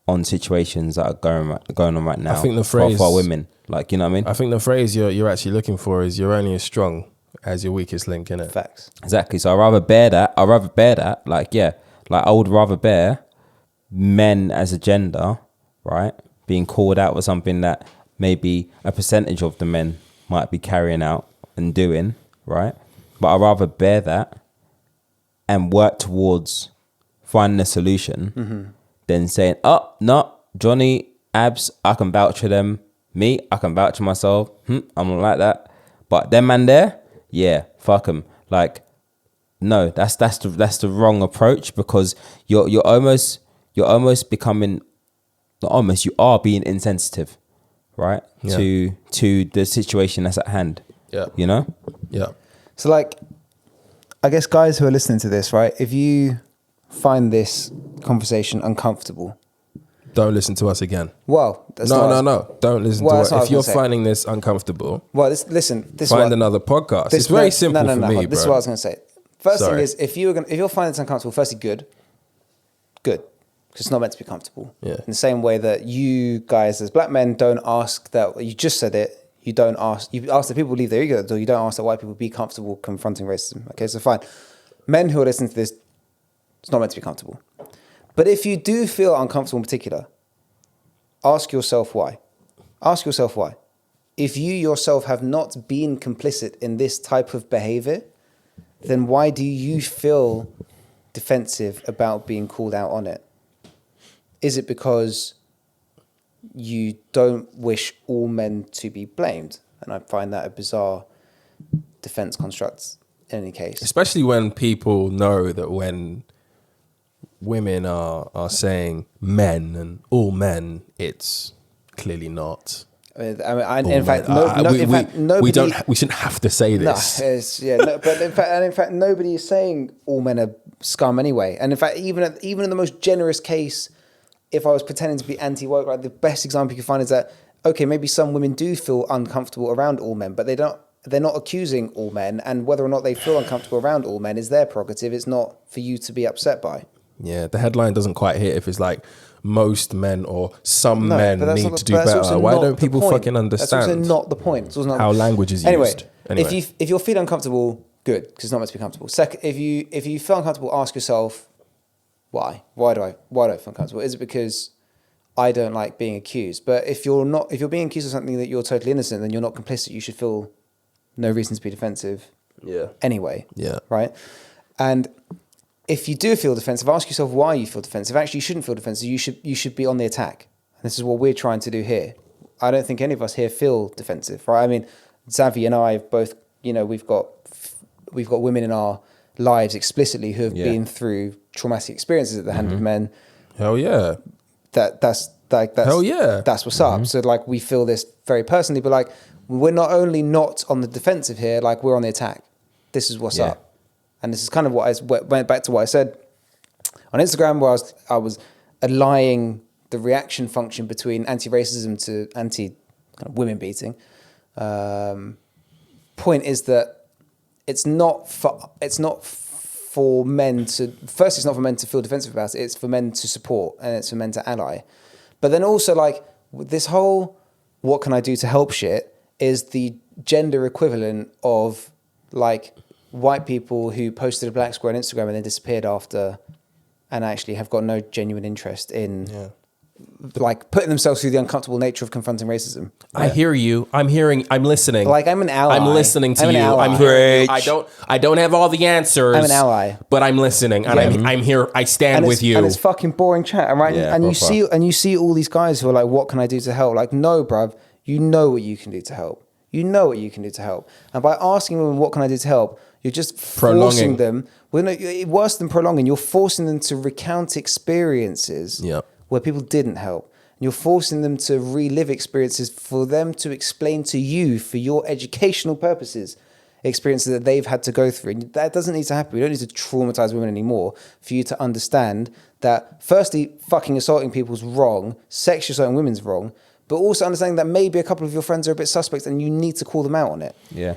Speaker 2: on situations that are going on right now.
Speaker 1: I think the phrase
Speaker 2: for women, like, you know what I mean?
Speaker 1: I think the phrase you're actually looking for is you're only as strong as your weakest link, innit?
Speaker 3: Facts.
Speaker 2: Exactly. So I'd rather bear that. Like, yeah, like I would rather bear men as a gender, right, being called out for something that maybe a percentage of the men might be carrying out and doing, right? But I'd rather bear that and work towards finding a solution than saying, oh, no, Johnny, Abs, I can vouch for them. Me, I can vouch for myself. I'm not like that. But them man there, yeah, fuck them. Like, no, that's the wrong approach, because you're almost becoming, not almost, you are being insensitive, right?
Speaker 1: Yeah.
Speaker 2: To the situation that's at hand.
Speaker 1: Yeah.
Speaker 2: You know?
Speaker 1: Yeah.
Speaker 3: So, like, I guess guys who are listening to this, right? If you find this conversation uncomfortable,
Speaker 1: Don't listen to us again.
Speaker 3: well, that's
Speaker 1: No. Don't listen
Speaker 3: Well,
Speaker 1: to
Speaker 3: that's
Speaker 1: us.
Speaker 3: what I
Speaker 1: If
Speaker 3: was
Speaker 1: you're
Speaker 3: gonna say.
Speaker 1: finding this uncomfortable,
Speaker 3: Well, listen. This is
Speaker 1: find
Speaker 3: what-
Speaker 1: another podcast.
Speaker 3: this
Speaker 1: It's very
Speaker 3: no,
Speaker 1: simple
Speaker 3: no,
Speaker 1: for
Speaker 3: no,
Speaker 1: me,
Speaker 3: hold on.
Speaker 1: bro.
Speaker 3: This is what I was going to say. First
Speaker 1: Sorry.
Speaker 3: thing is, if you're finding this uncomfortable, firstly, good, because it's not meant to be comfortable.
Speaker 1: Yeah.
Speaker 3: In the same way that you guys, as black men, don't ask that. You just said it. You don't ask. You ask that people leave their ego at the door. You don't ask that white people be comfortable confronting racism. Okay, so fine. Men who are listening to this, it's not meant to be comfortable. But if you do feel uncomfortable in particular, ask yourself why. Ask yourself why. If you yourself have not been complicit in this type of behavior, then why do you feel defensive about being called out on it? Is it because you don't wish all men to be blamed? And I find that a bizarre defense construct in any case.
Speaker 1: Especially when people know that when women are saying men and all men, it's clearly not.
Speaker 3: In
Speaker 1: all
Speaker 3: fact,
Speaker 1: men. We shouldn't have to say
Speaker 3: No,
Speaker 1: this.
Speaker 3: but in fact, nobody is saying all men are scum anyway. And in fact, even in the most generous case, if I was pretending to be anti-woke, like the best example you can find is that, okay, maybe some women do feel uncomfortable around all men, but they don't accusing all men, and whether or not they feel uncomfortable around all men is their prerogative. It's not for you to be upset by.
Speaker 1: Yeah, the headline doesn't quite hit if it's like most men or some men
Speaker 3: but that's
Speaker 1: need
Speaker 3: not
Speaker 1: to
Speaker 3: the-
Speaker 1: do
Speaker 3: but that's
Speaker 1: better.
Speaker 3: also
Speaker 1: Why
Speaker 3: not
Speaker 1: don't
Speaker 3: the
Speaker 1: people
Speaker 3: point.
Speaker 1: fucking understand?
Speaker 3: That's also not the point. It's also not
Speaker 1: how language is
Speaker 3: anyway,
Speaker 1: used. Anyway.
Speaker 3: if you feel uncomfortable, good, because it's not meant to be comfortable. Second, if you feel uncomfortable, ask yourself why. Why do I feel uncomfortable? Is it because I don't like being accused? But if you're being accused of something that you're totally innocent, then you're not complicit. You should feel no reason to be defensive.
Speaker 1: Yeah.
Speaker 3: Anyway.
Speaker 1: Yeah.
Speaker 3: Right. And if you do feel defensive, ask yourself why you feel defensive. Actually, you shouldn't feel defensive. You should be on the attack. And this is what we're trying to do here. I don't think any of us here feel defensive, right? I mean, Xavi and I have both, we've got women in our lives explicitly who have been through traumatic experiences at the hand of men.
Speaker 1: Hell yeah.
Speaker 3: That's
Speaker 1: Hell yeah.
Speaker 3: That's what's up. So like we feel this very personally, but like we're not only not on the defensive here, like we're on the attack. This is what's up. And this is kind of what I went back to what I said on Instagram, where I was allying the reaction function between anti-racism to anti-women beating. Point is that it's not for men to. First, it's not for men to feel defensive about it. It's for men to support, and it's for men to ally. But then also, like this whole "what can I do to help" shit is the gender equivalent of like white people who posted a black square on Instagram and then disappeared after, and actually have got no genuine interest in like putting themselves through the uncomfortable nature of confronting racism.
Speaker 1: I hear you. I'm listening.
Speaker 3: Like I'm an ally.
Speaker 1: I'm listening to
Speaker 3: I'm an
Speaker 1: you.
Speaker 3: ally.
Speaker 1: I'm hearing you. I don't have all the answers.
Speaker 3: I'm an ally.
Speaker 1: But I'm listening and I'm here. I stand
Speaker 3: And
Speaker 1: with you.
Speaker 3: And it's fucking boring chat, right?
Speaker 2: Yeah,
Speaker 3: and
Speaker 2: proper.
Speaker 3: you see all these guys who are like, "What can I do to help?" Like, no, bruv, you know what you can do to help. You know what you can do to help. And by asking them, "What can I do to help?" you're just forcing them. Well, no, worse than prolonging, you're forcing them to recount experiences where people didn't help. You're forcing them to relive experiences for them to explain to you, for your educational purposes, experiences that they've had to go through. And that doesn't need to happen. We don't need to traumatize women anymore for you to understand that, firstly, fucking assaulting people's wrong, sexually assaulting women's wrong, but also understanding that maybe a couple of your friends are a bit suspect and you need to call them out on it.
Speaker 2: Yeah.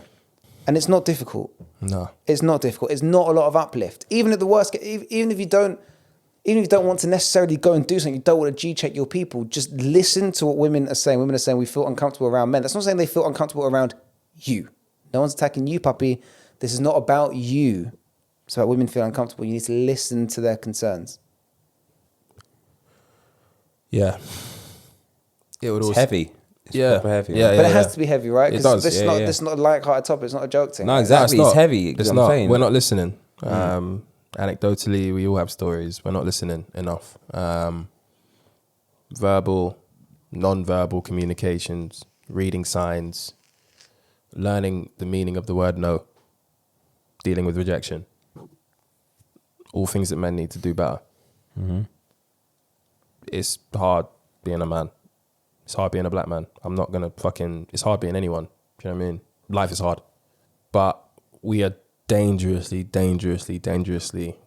Speaker 3: And it's not difficult.
Speaker 1: No.
Speaker 3: It's not difficult. It's not a lot of uplift. Even at the worst, even if you don't want to necessarily go and do something, you don't want to G-check your people, just listen to what women are saying. Women are saying we feel uncomfortable around men. That's not saying they feel uncomfortable around you. No one's attacking you, puppy. This is not about you. It's about women feeling uncomfortable. You need to listen to their concerns.
Speaker 1: Yeah. It would
Speaker 2: It's
Speaker 1: also
Speaker 2: heavy. It's proper heavy.
Speaker 1: Yeah,
Speaker 3: But it has to be heavy, right?
Speaker 1: It
Speaker 3: Because
Speaker 1: does.
Speaker 3: this is not a light-hearted topic. It's not a joke thing.
Speaker 2: No,
Speaker 3: right?
Speaker 2: exactly.
Speaker 1: No,
Speaker 2: It's heavy.
Speaker 1: It's
Speaker 2: I'm
Speaker 1: not.
Speaker 2: saying.
Speaker 1: We're not listening. Anecdotally, we all have stories. We're not listening enough. Verbal, non-verbal communications, reading signs, learning the meaning of the word no, dealing with rejection. All things that men need to do better. It's hard being a man. It's hard being a black man. I'm not going to it's hard being anyone. Do you know what I mean? Life is hard. But we are dangerously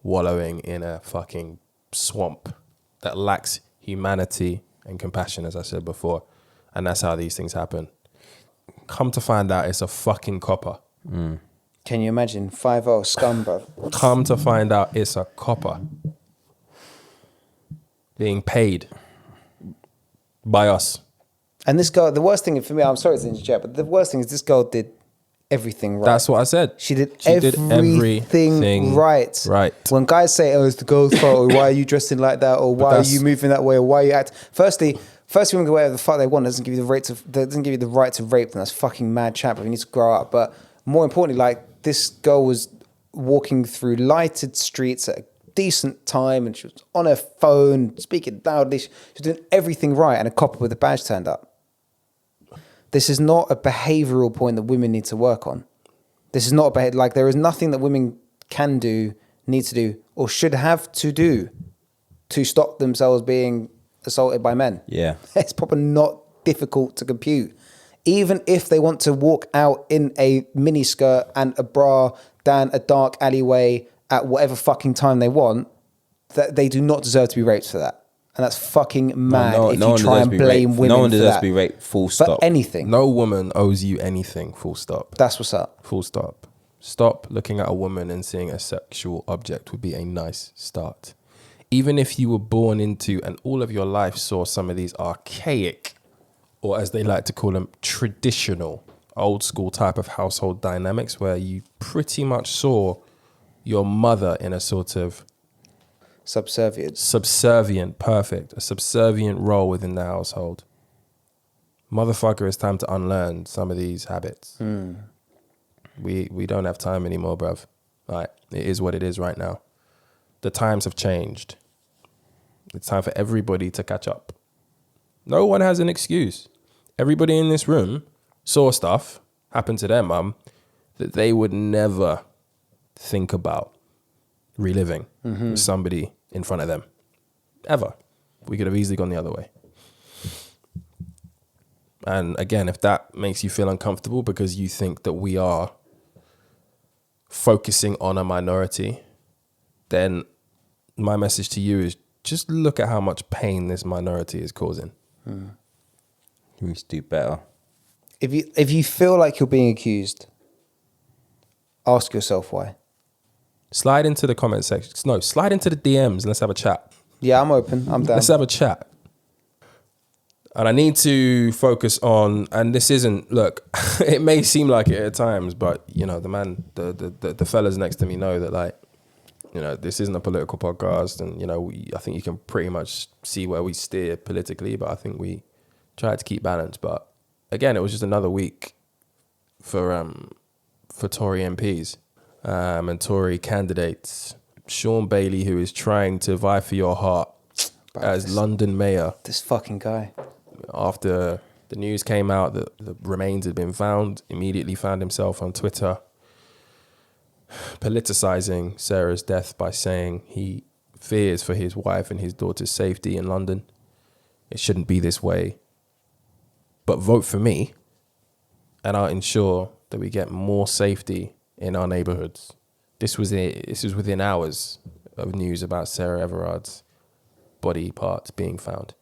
Speaker 1: wallowing in a fucking swamp that lacks humanity and compassion, as I said before. And that's how these things happen. Come to find out it's a fucking copper.
Speaker 3: Can you imagine? 5-0 scum, bro.
Speaker 1: Come to find out it's a copper. Being paid by us.
Speaker 3: And this girl, the worst thing for me, I'm sorry to interject, but the worst thing is this girl did everything right.
Speaker 1: That's what I said.
Speaker 3: She did
Speaker 1: everything
Speaker 3: right.
Speaker 1: Right.
Speaker 3: When guys say, "Oh, it's the girl's fault," or "Why are you dressing like that?" or "Why are you moving that way?" or "Why are you act?" Firstly, women can wear whatever the fuck they want. Doesn't give you the right to rape them. That's fucking mad chat. But you need to grow up. But more importantly, like this girl was walking through lighted streets at a decent time, and she was on her phone speaking loudly. She was doing everything right, and a copper with a badge turned up. This is not a behavioural point that women need to work on. This is not like there is nothing that women can do, need to do, or should have to do to stop themselves being assaulted by men.
Speaker 2: Yeah.
Speaker 3: It's probably not difficult to compute. Even if they want to walk out in a miniskirt and a bra down a dark alleyway at whatever fucking time they want, that they do not deserve to be raped for that. And that's fucking mad if
Speaker 2: no
Speaker 3: you
Speaker 2: one
Speaker 3: try and
Speaker 2: deserves to be
Speaker 3: blame
Speaker 2: raped.
Speaker 3: women
Speaker 2: No one
Speaker 3: for
Speaker 2: deserves
Speaker 3: that.
Speaker 2: to be raped, full
Speaker 3: For
Speaker 2: stop.
Speaker 3: anything.
Speaker 1: No woman owes you anything, full stop.
Speaker 3: That's what's up.
Speaker 1: Full stop. Stop looking at a woman and seeing a sexual object would be a nice start. Even if you were born into and all of your life saw some of these archaic, or as they like to call them, traditional, old school type of household dynamics where you pretty much saw your mother in a sort of
Speaker 3: Subservient.
Speaker 1: perfect, a subservient role within the household. Motherfucker, it's time to unlearn some of these habits. We don't have time anymore, bruv. Like, it is what it is right now. The times have changed. It's time for everybody to catch up. No one has an excuse. Everybody in this room saw stuff happen to their mum that they would never think about reliving with somebody in front of them. Ever. We could have easily gone the other way. And again, if that makes you feel uncomfortable because you think that we are focusing on a minority, then my message to you is just look at how much pain this minority is causing.
Speaker 2: We need to do better.
Speaker 3: If you feel like you're being accused, ask yourself why.
Speaker 1: Slide into the comment section. No, slide into the DMs and let's have a chat.
Speaker 3: Yeah, I'm open. I'm down.
Speaker 1: Let's have a chat. And I need to focus on, and this isn't, look, it may seem like it at times, but, you know, the fellas next to me know that, like, you know, this isn't a political podcast. And, you know, I think you can pretty much see where we steer politically, but I think we try to keep balance. But again, it was just another week for Tory MPs and Tory candidates. Sean Bailey, who is trying to vie for your heart as London mayor.
Speaker 3: This fucking guy.
Speaker 1: After the news came out that the remains had been found, immediately found himself on Twitter politicizing Sarah's death by saying he fears for his wife and his daughter's safety in London. It shouldn't be this way. But vote for me and I'll ensure that we get more safety in our neighborhoods. This was within hours of news about Sarah Everard's body parts being found.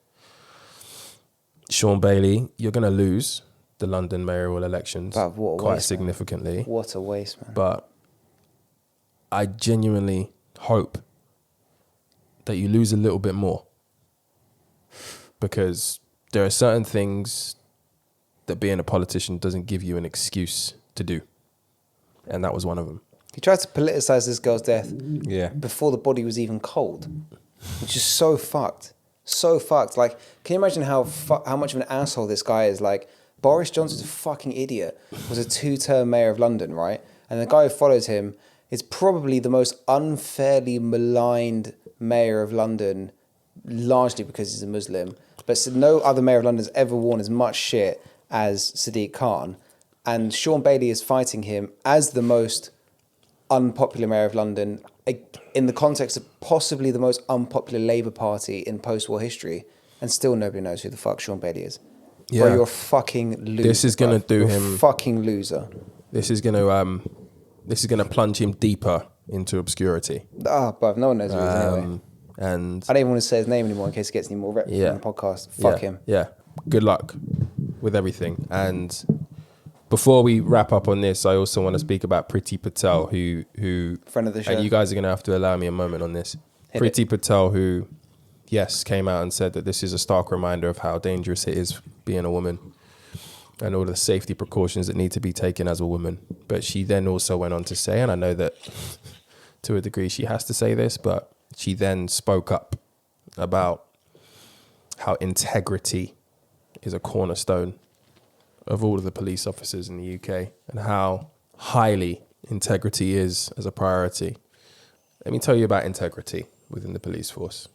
Speaker 1: Sean Bailey, you're going to lose the London mayoral elections quite significantly.
Speaker 3: What a waste, man.
Speaker 1: But I genuinely hope that you lose a little bit more, because there are certain things that being a politician doesn't give you an excuse to do. And that was one of them.
Speaker 3: He tried to politicize this girl's death before the body was even cold, which is so fucked. So fucked. Like, can you imagine how much of an asshole this guy is? Like, Boris Johnson's a fucking idiot. Was a 2-term mayor of London, right? And the guy who follows him is probably the most unfairly maligned mayor of London, largely because he's a Muslim. But no other mayor of London has ever worn as much shit as Sadiq Khan. And Sean Bailey is fighting him as the most unpopular mayor of London in the context of possibly the most unpopular Labour Party in post-war history, and still nobody knows who the fuck Sean Bailey is.
Speaker 1: Yeah.
Speaker 3: Bro, you're a fucking loser.
Speaker 1: This is gonna do
Speaker 3: you're
Speaker 1: him.
Speaker 3: A fucking loser.
Speaker 1: This is gonna plunge him deeper into obscurity.
Speaker 3: But no one knows who he is anyway.
Speaker 1: And
Speaker 3: I don't even want to say his name anymore in case he gets any more rep from the podcast. Fuck him.
Speaker 1: Yeah. Good luck with everything. And before we wrap up on this, I also want to speak about Priti Patel, who
Speaker 3: Friend of the show.
Speaker 1: And you guys are going to have to allow me a moment on this. Priti Patel, who, yes, came out and said that this is a stark reminder of how dangerous it is being a woman and all the safety precautions that need to be taken as a woman. But she then also went on to say, and I know that to a degree she has to say this, but she then spoke up about how integrity is a cornerstone of all of the police officers in the UK and how highly integrity is as a priority. Let me tell you about integrity within the police force.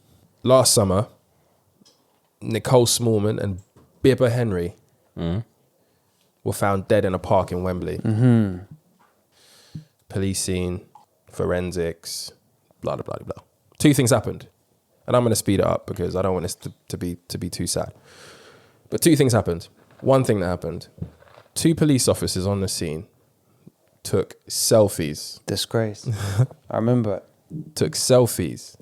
Speaker 1: Last summer, Nicole Smallman and Bibba Henry were found dead in a park in Wembley. Police scene, forensics, blah, blah, blah, blah. 2 things happened. And I'm going to speed it up because I don't want this to be too sad. But 2 things happened. One thing that happened, 2 police officers on the scene took selfies.
Speaker 3: Disgrace. I remember it.
Speaker 1: Took selfies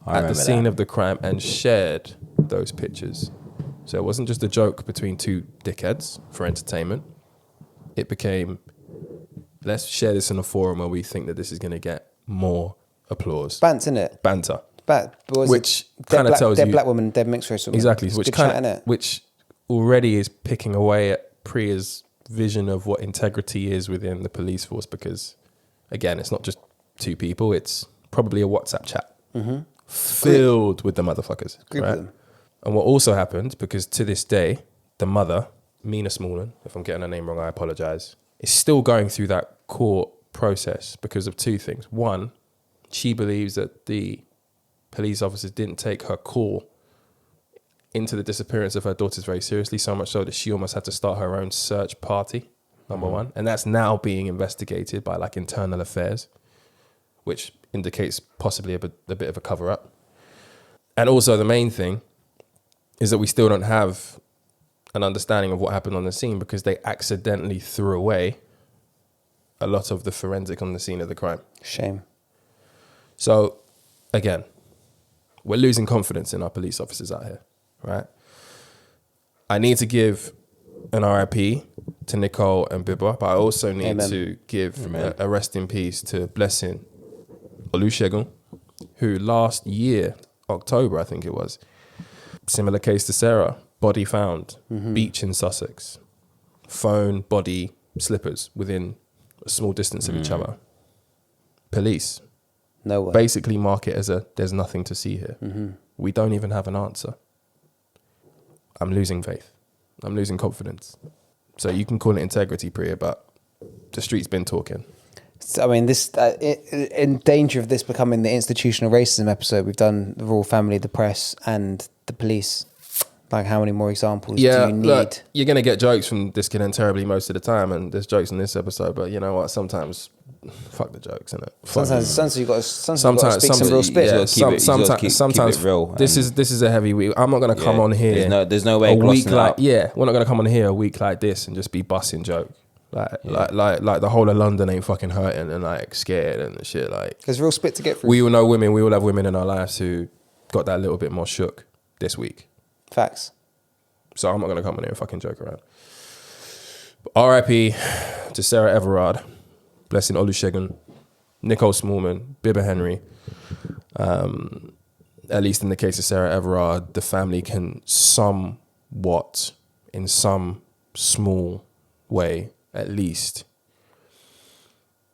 Speaker 1: at the scene of the crime and shared had those pictures. So it wasn't just a joke between two dickheads for entertainment. It became, let's share this in a forum where we think that this is going to get more applause.
Speaker 3: Bants, innit?
Speaker 1: Banter.
Speaker 3: Which
Speaker 1: kind of tells you...
Speaker 3: They're black women, they're mixed race women.
Speaker 1: Exactly.
Speaker 3: It's
Speaker 1: Which
Speaker 3: good
Speaker 1: kind
Speaker 3: chat,
Speaker 1: of,
Speaker 3: innit?
Speaker 1: which already is picking away at Priya's vision of what integrity is within the police force, because, again, it's not just two people, it's probably a WhatsApp chat filled with the motherfuckers.
Speaker 3: Agree with them.
Speaker 1: And what also happened, because to this day, the mother, Mina Smallman, if I'm getting her name wrong, I apologise, is still going through that court process because of two things. One, she believes that the police officers didn't take her call into the disappearance of her daughters very seriously, so much so that she almost had to start her own search party, number one. And that's now being investigated by like internal affairs, which indicates possibly a bit of a cover-up. And also the main thing is that we still don't have an understanding of what happened on the scene, because they accidentally threw away a lot of the forensic on the scene of the crime.
Speaker 3: Shame.
Speaker 1: So, again, we're losing confidence in our police officers out here, right? I need to give an RIP to Nicole and Bibba, but I also need
Speaker 3: Amen.
Speaker 1: to give a rest in peace to Blessing Olusegun, who last year, October, I think it was, similar case to Sarah, body found, beach in Sussex, phone, body, slippers within a small distance of each other. Police
Speaker 3: No way.
Speaker 1: basically mark it as there's nothing to see here. We don't even have an answer. I'm losing faith. I'm losing confidence. So you can call it integrity, Priya, but the street's been talking.
Speaker 3: So, I mean, this in danger of this becoming the institutional racism episode. We've done the royal family, the press, and the police. Like, how many more examples do you need?
Speaker 1: Look, you're going to get jokes from this kid and terribly most of the time, and there's jokes in this episode, but you know what? Sometimes, fuck the jokes, innit?
Speaker 3: Sometimes you've got to speak some real spit.
Speaker 2: Yeah.
Speaker 1: Sometimes
Speaker 2: keep it real.
Speaker 1: This is a heavy week. I'm not going to come on here.
Speaker 2: There's no way
Speaker 1: a week
Speaker 2: glossing it
Speaker 1: like
Speaker 2: up.
Speaker 1: we're not going to come on here a week like this and just be busting joke. Like the whole of London ain't fucking hurting and like scared and shit. Like,
Speaker 3: There's real spit to get through.
Speaker 1: we all know women. We all have women in our lives who got that little bit more shook this week.
Speaker 3: Facts.
Speaker 1: So I'm not going to come on here and fucking joke around. RIP to Sarah Everard, Blessing Olusegun, Nicole Smallman, Bibba Henry. At least in the case of Sarah Everard, the family can somewhat, in some small way, at least,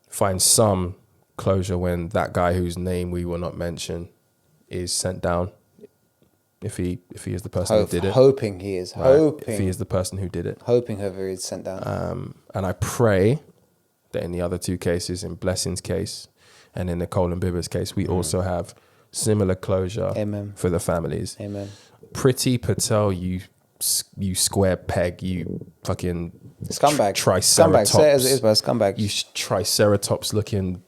Speaker 1: find some closure when that guy whose name we will not mention is sent down. If he is the person who did it.
Speaker 3: Hoping he is.
Speaker 1: Right?
Speaker 3: Hoping.
Speaker 1: If he is the person who did it.
Speaker 3: Hoping whoever is sent down.
Speaker 1: And I pray that in the other two cases, in Blessing's case and in Nicole and Bibba's case, we also have similar closure
Speaker 3: Amen.
Speaker 1: for the families.
Speaker 3: Amen.
Speaker 1: Priti Patel, you square peg, you fucking
Speaker 3: Scumbag.
Speaker 1: triceratops.
Speaker 3: Scumbag. Say it as it is, bro. Scumbag.
Speaker 1: You triceratops looking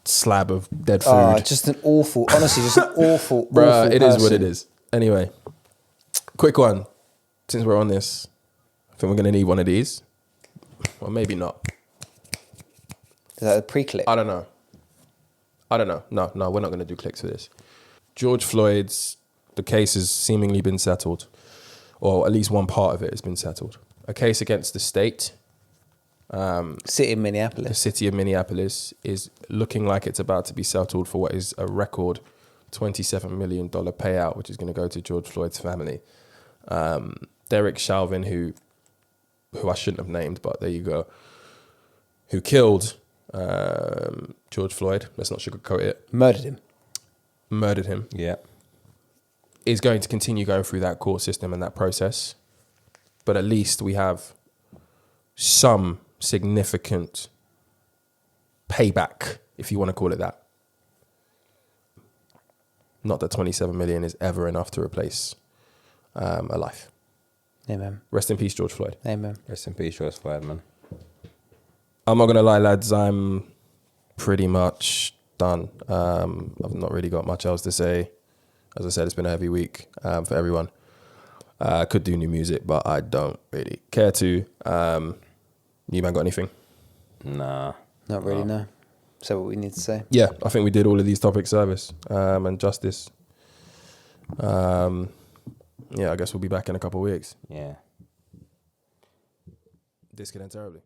Speaker 1: slab of dead food.
Speaker 3: Oh, just an awful, honestly, just an awful,
Speaker 1: Bruh,
Speaker 3: awful
Speaker 1: it is
Speaker 3: person.
Speaker 1: what it is. Anyway, quick one. Since we're on this, I think we're going to need one of these. Or maybe not.
Speaker 3: Is that a pre-clip?
Speaker 1: I don't know. No, we're not going to do clicks for this. George Floyd's, the case has seemingly been settled. Or at least one part of it has been settled. A case against the state.
Speaker 3: City of
Speaker 1: The
Speaker 3: Minneapolis.
Speaker 1: city of Minneapolis is looking like it's about to be settled for what is a record $27 million payout, which is going to go to George Floyd's family. Derek Chauvin, who I shouldn't have named, but there you go, who killed George Floyd, let's not sugarcoat it, murdered him,
Speaker 2: Yeah.
Speaker 1: is going to continue going through that court system and that process. But at least we have some significant payback, if you want to call it that. Not that 27 million is ever enough to replace a life.
Speaker 3: Amen.
Speaker 1: Rest in peace, George Floyd.
Speaker 3: Amen.
Speaker 2: Rest in peace, George Floyd, man.
Speaker 1: I'm not going to lie, lads. I'm pretty much done. I've not really got much else to say. As I said, it's been a heavy week for everyone. I could do new music, but I don't really care to. You man got anything?
Speaker 2: Nah.
Speaker 3: Not really, no. Is that what we need to say?
Speaker 1: Yeah, I think we did all of these topics service and justice. yeah, I guess we'll be back in a couple of weeks.
Speaker 2: Yeah.
Speaker 1: This could end terribly.